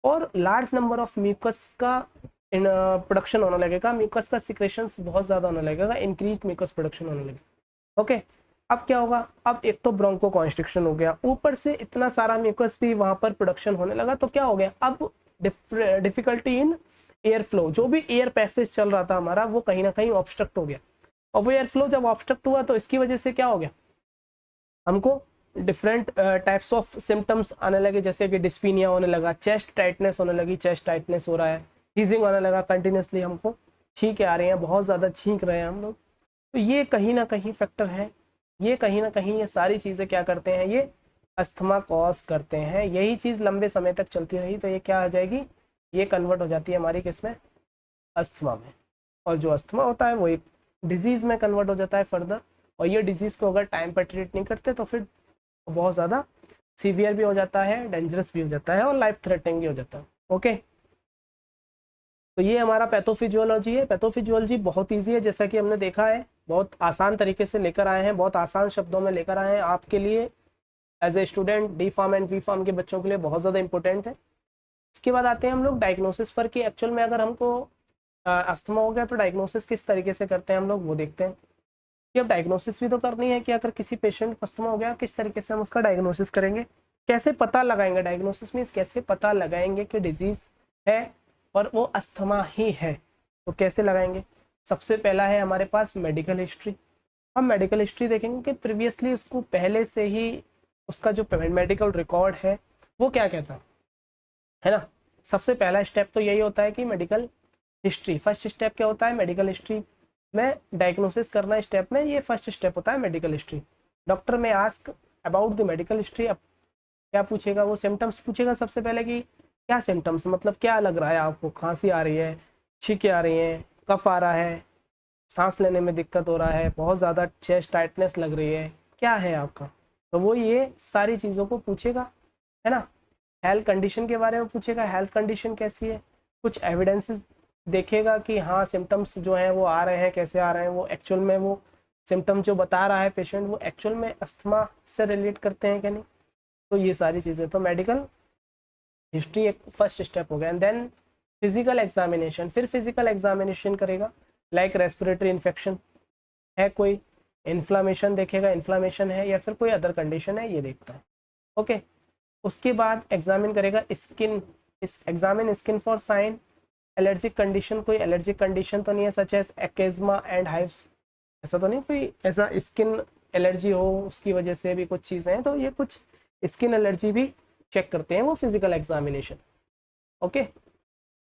और लार्ज नंबर ऑफ म्यूकस का प्रोडक्शन होने लगेगा, म्यूकस का सिक्रेशंस बहुत ज्यादा होने लगेगा, इंक्रीज म्यूकस प्रोडक्शन होने लगेगा। ओके, अब क्या होगा, अब एक तो ब्रोंको कॉन्स्ट्रिक्शन हो गया, ऊपर से इतना सारा म्यूकस भी वहां पर प्रोडक्शन होने लगा, तो क्या हो गया, अब डिफिकल्टी इन एयर फ्लो, जो भी एयर पैसेज चल रहा था हमारा वो कहीं ना कहीं ऑब्स्ट्रक्ट हो गया। और वो एयर फ्लो जब ऑब्स्ट्रक्ट हुआ तो इसकी वजह से क्या हो गया, हमको डिफरेंट टाइप्स ऑफ सिम्टम्स आने लगे, जैसे कि डिस्पीनिया होने लगा, चेस्ट टाइटनेस होने लगी, चेस्ट टाइटनेस हो रहा है, हीजिंग होने लगा कंटिन्यूसली, हमको छींके आ रही हैं, बहुत ज़्यादा छींक रहे हैं हम लोग। तो ये कहीं ना कहीं फैक्टर है, ये कहीं ना कहीं ये सारी चीज़ें क्या करते हैं, ये अस्थमा कॉज करते हैं। यही चीज़ लंबे समय तक चलती रही तो ये क्या आ जाएगी, ये कन्वर्ट हो जाती है हमारी किसमें, अस्थमा में। और जो अस्थमा होता है वो एक डिजीज़ में कन्वर्ट हो जाता है फर्दर, और ये डिजीज़ को अगर टाइम पर ट्रीट नहीं करते तो फिर बहुत ज़्यादा सीवियर भी हो जाता है, डेंजरस भी हो जाता है और लाइफ थ्रेटनिंग भी हो जाता है। ओके, तो ये हमारा पैथोफिजियोलॉजी है। पैथोफिजियोलॉजी बहुत ईजी है, जैसा कि हमने देखा है, बहुत आसान तरीके से लेकर आए हैं, बहुत आसान शब्दों में लेकर आए हैं आपके लिए as a student. D pharm and B pharm के बच्चों के लिए बहुत ज़्यादा इंपॉर्टेंट है। उसके बाद आते हैं हम लोग डायग्नोसिस पर, कि एक्चुअल में अगर हमको अस्थमा हो गया तो डायग्नोसिस किस तरीके से करते हैं हम लोग, वो देखते हैं कि अब डायग्नोसिस भी तो करनी है कि अगर किसी पेशेंट को अस्थमा हो गया किस तरीके से हम उसका डायग्नोसिस करेंगे, कैसे पता लगाएंगे, डायग्नोसिस मीन्स कैसे पता लगाएंगे कि डिजीज है और वो अस्थमा ही है, तो कैसे लगाएंगे। सबसे पहला है हमारे पास मेडिकल हिस्ट्री। हम मेडिकल हिस्ट्री देखेंगे कि प्रीवियसली उसको पहले से ही उसका जो मेडिकल रिकॉर्ड है वो क्या कहता है ना। सबसे पहला स्टेप तो यही होता है कि मेडिकल हिस्ट्री, फर्स्ट स्टेप क्या होता है मेडिकल हिस्ट्री में डायग्नोसिस करना, स्टेप में ये फर्स्ट स्टेप होता है मेडिकल हिस्ट्री। डॉक्टर में ask about the medical history. अब क्या पूछेगा, वो सिम्टम्स पूछेगा सबसे पहले, कि क्या सिम्टम्स, मतलब क्या लग रहा है आपको, खांसी आ रही है, छींकें आ रही हैं, कफ आ रहा है, सांस लेने में दिक्कत हो रहा है, बहुत ज़्यादा चेस्ट टाइटनेस लग रही है, क्या है आपका। तो वो ये सारी चीज़ों को पूछेगा, है ना। हेल्थ कंडीशन के बारे में पूछेगा, हेल्थ कंडीशन कैसी है, कुछ एविडेंसेस देखेगा कि हाँ सिम्टम्स जो हैं वो आ रहे हैं, कैसे आ रहे हैं, वो एक्चुअल में वो सिम्टम जो बता रहा है पेशेंट वो एक्चुअल में अस्थमा से रिलेट करते हैं कि नहीं। तो ये सारी चीज़ें, तो मेडिकल हिस्ट्री एक फर्स्ट स्टेप हो गया। एंड देन फिजिकल एग्जामिनेशन, फिर फिजिकल एग्जामिनेशन करेगा, लाइक रेस्पिरेटरी इन्फेक्शन है, कोई इन्फ्लामेशन देखेगा, इन्फ्लामेशन है या फिर कोई अदर कंडीशन है, ये देखता है। ओके, उसके बाद एग्जामिन करेगा स्किन, इस examine skin for sign allergic condition, कोई एलर्जिक कंडीशन तो नहीं है such as eczema and hives, ऐसा तो नहीं कोई ऐसा स्किन एलर्जी हो उसकी वजह से भी कुछ चीज़ें हैं, तो ये कुछ स्किन एलर्जी भी चेक करते हैं वो फिजिकल एग्जामिनेशन। ओके,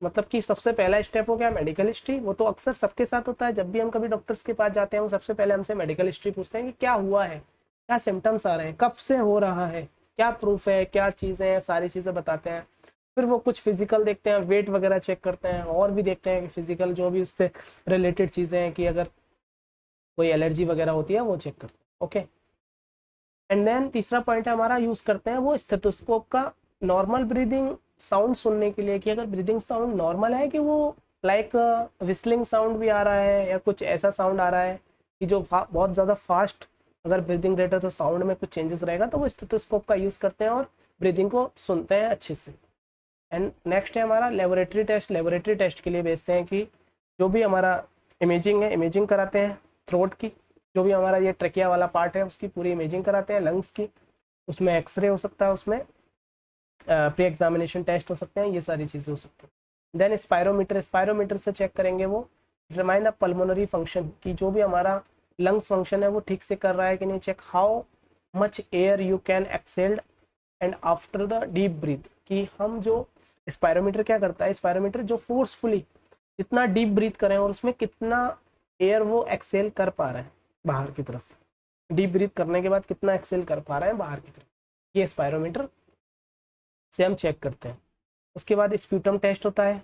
मतलब कि सबसे पहला स्टेप हो गया मेडिकल हिस्ट्री, वो तो अक्सर सबके साथ होता है, जब भी हम कभी डॉक्टर्स के पास जाते हैं वो सबसे पहले हमसे मेडिकल हिस्ट्री पूछते हैं कि क्या हुआ है, क्या सिम्टम्स आ रहे हैं, कब से हो रहा है, क्या प्रूफ है, क्या चीज़ें हैं, सारी चीज़ें बताते हैं। फिर वो कुछ फिजिकल देखते हैं, वेट वगैरह चेक करते हैं, और भी देखते हैं कि फिजिकल जो भी उससे रिलेटेड चीज़ें हैं कि अगर कोई एलर्जी वगैरह होती है वो चेक करते हैं। ओके, एंड देन तीसरा पॉइंट है हमारा, यूज़ करते हैं वो स्टेथोस्कोप का नॉर्मल ब्रीदिंग साउंड सुनने के लिए, कि अगर ब्रीदिंग साउंड नॉर्मल है कि वो लाइक विस्लिंग साउंड भी आ रहा है या कुछ ऐसा साउंड आ रहा है कि जो बहुत ज़्यादा फास्ट अगर ब्रीदिंग रेट है तो साउंड में कुछ चेंजेस रहेगा, तो वो स्टेथोस्कोप का यूज़ करते हैं और ब्रीदिंग को सुनते हैं अच्छे से। एंड नेक्स्ट है हमारा लेबोरेटरी टेस्ट। लेबोरेटरी टेस्ट के लिए भेजते हैं कि जो भी हमारा इमेजिंग है, इमेजिंग कराते हैं थ्रोट की, जो भी हमारा ये ट्रेकिया वाला पार्ट है उसकी पूरी इमेजिंग कराते हैं, लंग्स की, उसमें एक्सरे हो सकता है, उसमें प्री एग्जामिनेशन टेस्ट हो सकते हैं, ये सारी चीज़ें हो सकती हैं। देन स्पायरोमीटर, स्पायरोमीटर से चेक करेंगे वो डिटरमाइन द पल्मोनरी फंक्शन, कि जो भी हमारा लंग्स फंक्शन है वो ठीक से कर रहा है कि नहीं, check how much air you can exhaled and after the deep breath, कि हम जो स्पायरोमीटर क्या करता है, स्पायरोमीटर जो फोर्सफुली जितना डीप ब्रीथ करें और उसमें कितना एयर वो एक्सेल कर पा रहे हैं बाहर की तरफ, डीप ब्रीथ करने के बाद कितना एक्सेल कर पा रहे हैं बाहर की तरफ, ये स्पायरोमीटर से हम चेक करते हैं। उसके बाद स्प्यूटम टेस्ट होता है।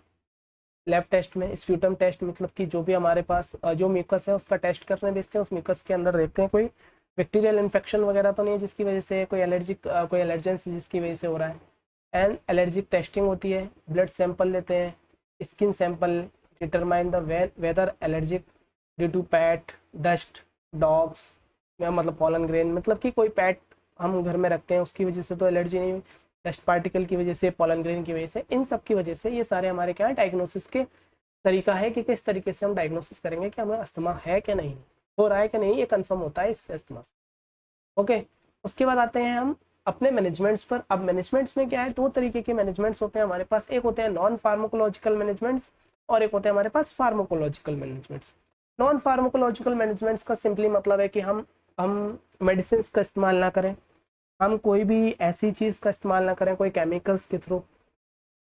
लैब टेस्ट में स्प्यूटम टेस्ट मतलब कि जो भी हमारे पास जो म्यूकस है उसका टेस्ट करने भेजते हैं, उस म्यूकस के अंदर देखते हैं कोई बैक्टीरियल इन्फेक्शन वगैरह तो नहीं है जिसकी वजह से कोई एलर्जिक कोई एलर्जेंस जिसकी वजह से हो रहा है। एंड एलर्जिक टेस्टिंग होती है, ब्लड सैंपल लेते हैं, skin sample, determine the whether allergic due to pet, dust, dogs, मतलब पॉलन ग्रेन, मतलब कि कोई पैट हम घर में रखते हैं उसकी वजह से तो एलर्जी नहीं हुई, डस्ट पार्टिकल की वजह से, पॉलन ग्रेन की वजह से, इन सब की वजह से। ये सारे हमारे क्या है डायग्नोसिस के तरीका है कि किस तरीके से हम डायग्नोसिस करेंगे कि हमें अस्थमा है कि नहीं, हो रहा है कि नहीं, ये कंफर्म होता है इस अस्थमा से। ओके, उसके बाद आते हैं हम अपने मैनेजमेंट्स पर। अब मैनेजमेंट्स में क्या है, दो तरीके के मैनेजमेंट्स होते हैं हमारे पास, एक होते हैं नॉन फार्माकोलॉजिकल मैनेजमेंट्स और एक होते हैं हमारे पास pharmacological managements. Non pharmacological managements का सिंपली मतलब है कि हम मेडिसिन का इस्तेमाल ना करें, हम कोई भी ऐसी चीज़ का इस्तेमाल ना करें कोई केमिकल्स के थ्रू।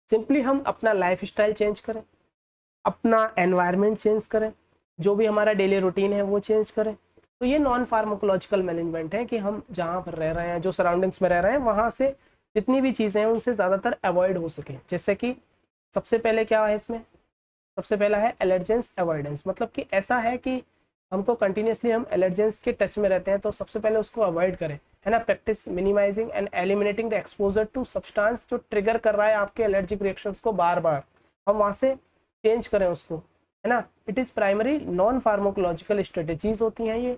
सिंपली हम अपना लाइफ स्टाइल चेंज करें, अपना एनवायरनमेंट चेंज करें, जो भी हमारा डेली रूटीन है वो चेंज करें। तो ये नॉन फार्माकोलॉजिकल मैनेजमेंट है कि हम जहाँ पर रह रहे हैं, जो सराउंडिंग्स में रह रहे हैं, वहाँ से जितनी भी चीज़ें हैं उनसे ज़्यादातर अवॉइड हो सके। जैसे कि सबसे पहले क्या है इसमें, सबसे पहला है एलर्जेंस अवॉइडेंस, मतलब कि ऐसा है कि हमको कंटिन्यूसली हम एलर्जेंस के टच में रहते हैं तो सबसे पहले उसको अवॉइड करें, है ना। Practice minimising and eliminating the exposure to substance जो ट्रिगर कर रहा है आपके एलर्जिक रिएक्शंस को बार बार, हम वहाँ से चेंज करें उसको, है ना। It is primary non pharmacological strategies होती हैं ये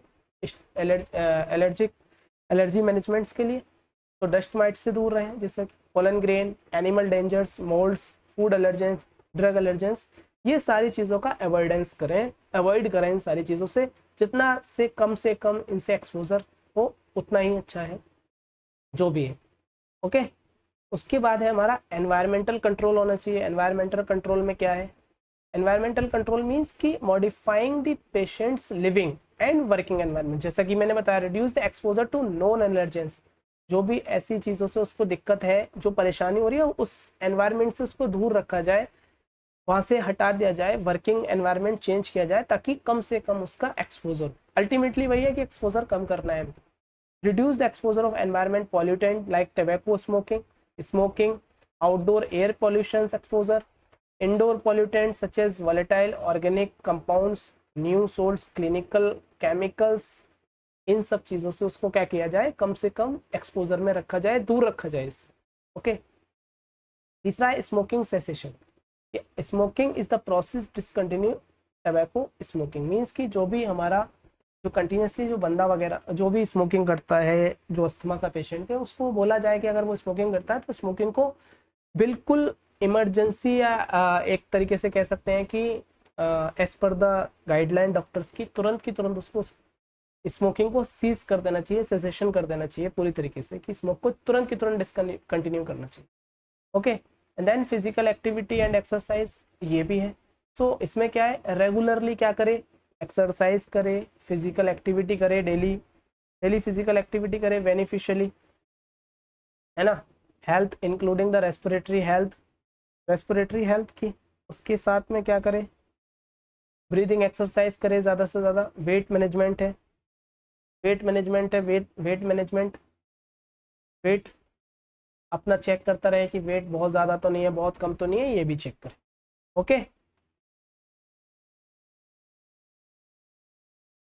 एलर्जी मैनेजमेंट्स के लिए। तो डस्ट माइट्स से दूर रहें, जैसे pollen grain, animal dangers, moulds, food allergens, drug allergens, ये सारी चीज़ों का अवॉइडेंस करें, अवॉइड करें इन सारी चीज़ों से से कम इनसे एक्सपोजर हो उतना ही अच्छा है जो भी है। ओके, उसके बाद है हमारा एनवायरमेंटल कंट्रोल होना चाहिए। एनवायरमेंटल कंट्रोल में क्या है, एनवायरमेंटल कंट्रोल मीन्स कि modifying the patient's living and working environment. जैसा कि मैंने बताया, reduce the exposure to non allergens, जो भी ऐसी चीज़ों से उसको दिक्कत है, जो परेशानी हो रही है, उस एनवायरनमेंट से उसको दूर रखा जाए, वहाँ से हटा दिया जाए, वर्किंग एनवायरनमेंट चेंज किया जाए ताकि कम से कम उसका एक्सपोजर, अल्टीमेटली वही है कि एक्सपोजर कम करना है। Reduce the exposure of environment pollutant like tobacco smoking, outdoor air pollution exposure, indoor pollutants such as volatile organic compounds, new salts, clinical chemicals, इन सब चीज़ों से उसको क्या किया जाए, कम से कम एक्सपोजर में रखा जाए, दूर रखा जाए इससे। ओके, तीसरा है smoking cessation. Smoking is the process discontinue tobacco smoking, means कि जो भी हमारा जो कंटिन्यूसली जो बंदा वगैरह जो भी स्मोकिंग करता है, जो अस्थमा का पेशेंट है, उसको बोला जाए कि अगर वो स्मोकिंग करता है तो स्मोकिंग को बिल्कुल इमरजेंसी या एक तरीके से कह सकते हैं कि as per the guideline doctors की तुरंत उसको स्मोकिंग को सीज कर देना चाहिए, सेसेशन कर देना चाहिए पूरी तरीके से, कि स्मोक को तुरंत की तुरंत डिसकंटिन्यू करना चाहिए। Okay, and then physical activity and exercise, ये भी है। सो इसमें क्या है, रेगुलरली क्या करे, एक्सरसाइज करे, फिजिकल एक्टिविटी करे, डेली फिजिकल एक्टिविटी करे बेनिफिशियली, है ना। Health including the respiratory health की, उसके साथ में क्या करें, ब्रीदिंग एक्सरसाइज करें ज़्यादा से ज़्यादा। वेट मैनेजमेंट है, वेट अपना चेक करता रहे कि वेट बहुत ज़्यादा तो नहीं है, बहुत कम तो नहीं है, ये भी चेक करें। ओके,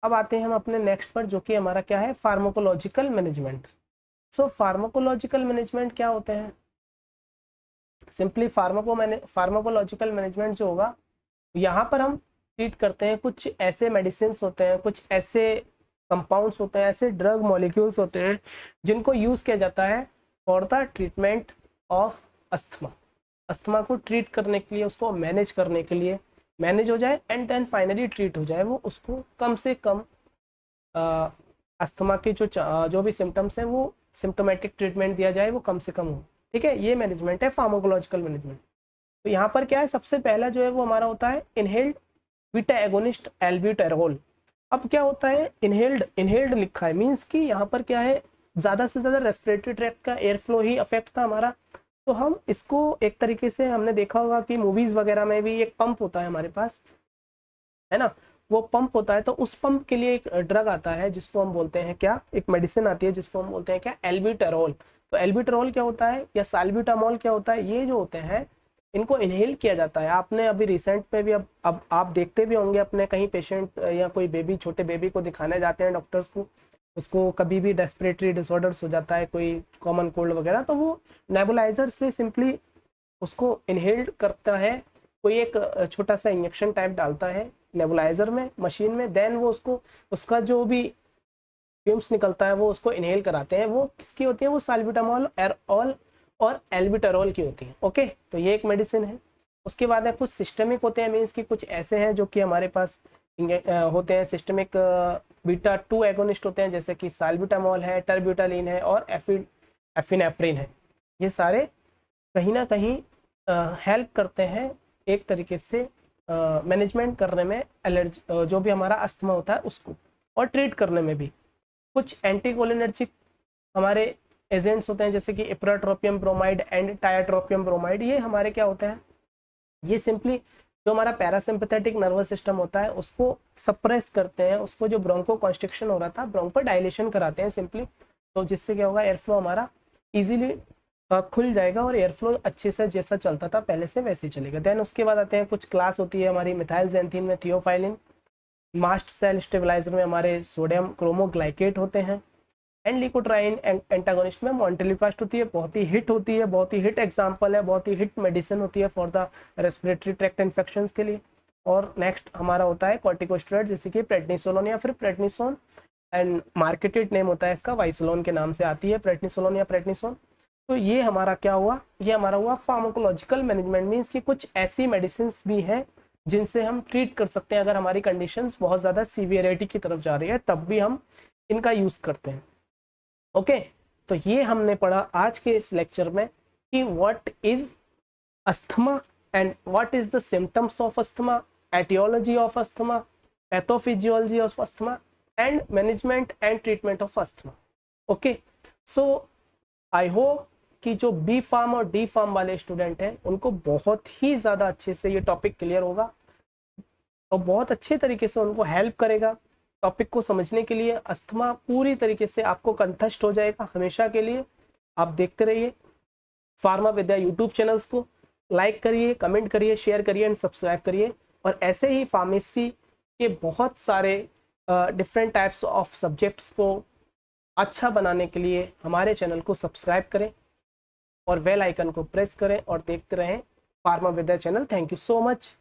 अब आते हैं हम अपने नेक्स्ट पर, जो कि हमारा क्या है, फार्माकोलॉजिकल मैनेजमेंट। सो फार्माकोलॉजिकल मैनेजमेंट क्या होते हैं, सिंपली फार्माकोलॉजिकल मैनेजमेंट जो होगा, यहाँ पर हम ट्रीट करते हैं कुछ ऐसे मेडिसिन होते हैं, कुछ ऐसे कंपाउंड्स होते हैं, ऐसे ड्रग मॉलिक्यूल्स होते हैं जिनको यूज़ किया जाता है for the treatment of asthma. Asthma को ट्रीट करने के लिए, उसको मैनेज करने के लिए, मैनेज हो जाए एंड देन फाइनली ट्रीट हो जाए, वो उसको कम से कम अस्थमा के जो भी सिम्टम्स हैं वो सिम्टोमेटिक ट्रीटमेंट दिया जाए, वो कम से कम हो। ठीक है, ये मैनेजमेंट है फार्माकोलॉजिकल मैनेजमेंट। तो यहाँ पर क्या है, सबसे पहला जो है वो हमारा होता है इनहेल्ड बीटा एगोनिस्ट एल्ब्यूटेरॉल। अब क्या होता है, इनहेल्ड लिखा है, मीन्स कि यहाँ पर क्या है, ज़्यादा से ज़्यादा रेस्पिरेटरी ट्रैक्ट का एयर फ्लो ही अफेक्ट था हमारा। तो हम इसको एक तरीके से हमने देखा होगा कि मूवीज़ वगैरह में भी एक पंप होता है हमारे पास, है ना, वो पंप होता है, तो उस पंप के लिए एक ड्रग आता है जिसको हम बोलते हैं क्या, एक मेडिसिन आती है जिसको हम बोलते हैं क्या, एल्ब्यूटेरॉल। तो एल्ब्यूटेरॉल क्या होता है या साल्ब्यूटामॉल क्या होता है, ये जो होते हैं इनको इनहेल किया जाता है। आपने अभी रिसेंट में भी अब आप देखते भी होंगे अपने कहीं पेशेंट या कोई बेबी, छोटे बेबी को दिखाने जाते हैं डॉक्टर्स को, उसको कभी भी रेस्पिरेटरी डिसऑर्डर्स हो जाता है, कोई कॉमन कोल्ड वगैरह, तो वो नेबुलाइजर से सिंपली उसको इनहेल्ड करता है, कोई एक छोटा सा इंजेक्शन टाइप डालता है नेबुलाइजर में, मशीन में, देन वो उसको उसका जो भी फ्यूम्स निकलता है वो उसको इनहेल कराते हैं। वो किसकी होती है, वो साल्ब्यूटामॉल, एरॉल और एल्ब्यूटेरॉल की होती है। ओके, तो ये एक मेडिसिन है। उसके बाद है कुछ सिस्टमिक होते हैं, मीन्स कि कुछ ऐसे हैं जो कि हमारे पास होते हैं सिस्टमिक बीटा 2 एगोनिस्ट होते हैं, जैसे कि साल्ब्यूटामॉल है, टर्ब्यूटालिन है और एफिनेफ्रिन है। ये सारे कहीं ना कहीं हेल्प करते हैं एक तरीके से मैनेजमेंट करने में, एलर्जी जो भी हमारा अस्थमा होता है उसको, और ट्रीट करने में भी। कुछ एंटीकोलिनर्जिक हमारे एजेंट्स होते हैं जैसे कि इप्राट्रोपियम ब्रोमाइड एंड टायाट्रोपियम ब्रोमाइड। ये हमारे क्या होते हैं, ये सिंपली जो हमारा पैरासिम्पथेटिक नर्वस सिस्टम होता है उसको सप्रेस करते हैं, उसको जो ब्रोंको कॉन्स्ट्रिक्शन हो रहा था ब्रोंको डायलेशन कराते हैं सिंपली, तो जिससे क्या होगा, एयर फ्लो हमारा इजीली खुल जाएगा और एयर फ्लो अच्छे से जैसा चलता था पहले से वैसे ही चलेगा। देन उसके बाद आते हैं कुछ क्लास होती है हमारी मिथाइल ज़ैंथीन में थियोफाइलिन, मास्ट सेल स्टेबलाइजर में हमारे सोडियम क्रोमोग्लाइकेट होते हैं, एंड लिकोट्राइन एंटागोनिस्ट में मॉन्टेलिफास्ट होती है, बहुत ही हिट होती है, बहुत ही हिट एग्जांपल है, बहुत ही हिट मेडिसिन होती है for the respiratory tract infections के लिए। और नेक्स्ट हमारा होता है कॉर्टिकोस्टेरॉइड, जैसे कि प्रेडनिसोलोन या फिर प्रेडनिसोन, एंड मार्केटेड नेम होता है इसका वाइसोलोन के नाम से आती है, प्रेडनिसोलोन या प्रेडनिसोन। तो ये हमारा क्या हुआ, ये हमारा हुआ फार्माकोलॉजिकल मैनेजमेंट, मीन्स कि कुछ ऐसी मेडिसिन भी हैं जिनसे हम ट्रीट कर सकते हैं अगर हमारी कंडीशंस बहुत ज़्यादा सीवियरिटी की तरफ जा रही है, तब भी हम इनका यूज़ करते हैं। ओके, तो ये हमने पढ़ा आज के इस लेक्चर में कि what is asthma and what is the symptoms of asthma, aetiology of asthma, pathophysiology of asthma and management and treatment of asthma. Okay, so I hope कि जो बी फार्म और डी फार्म वाले student हैं उनको बहुत ही ज़्यादा अच्छे से ये टॉपिक क्लियर होगा और बहुत अच्छे तरीके से उनको हेल्प करेगा टॉपिक को समझने के लिए। अस्थमा पूरी तरीके से आपको कंठस्थ हो जाएगा हमेशा के लिए। आप देखते रहिए फार्मा विद्या यूट्यूब चैनल्स को, लाइक करिए, कमेंट करिए, शेयर करिए एंड सब्सक्राइब करिए। और ऐसे ही फार्मेसी के बहुत सारे डिफरेंट टाइप्स ऑफ सब्जेक्ट्स को अच्छा बनाने के लिए हमारे चैनल को सब्सक्राइब करें और बेल आइकन को प्रेस करें और देखते रहें pharma Vidya channel. Thank you so much.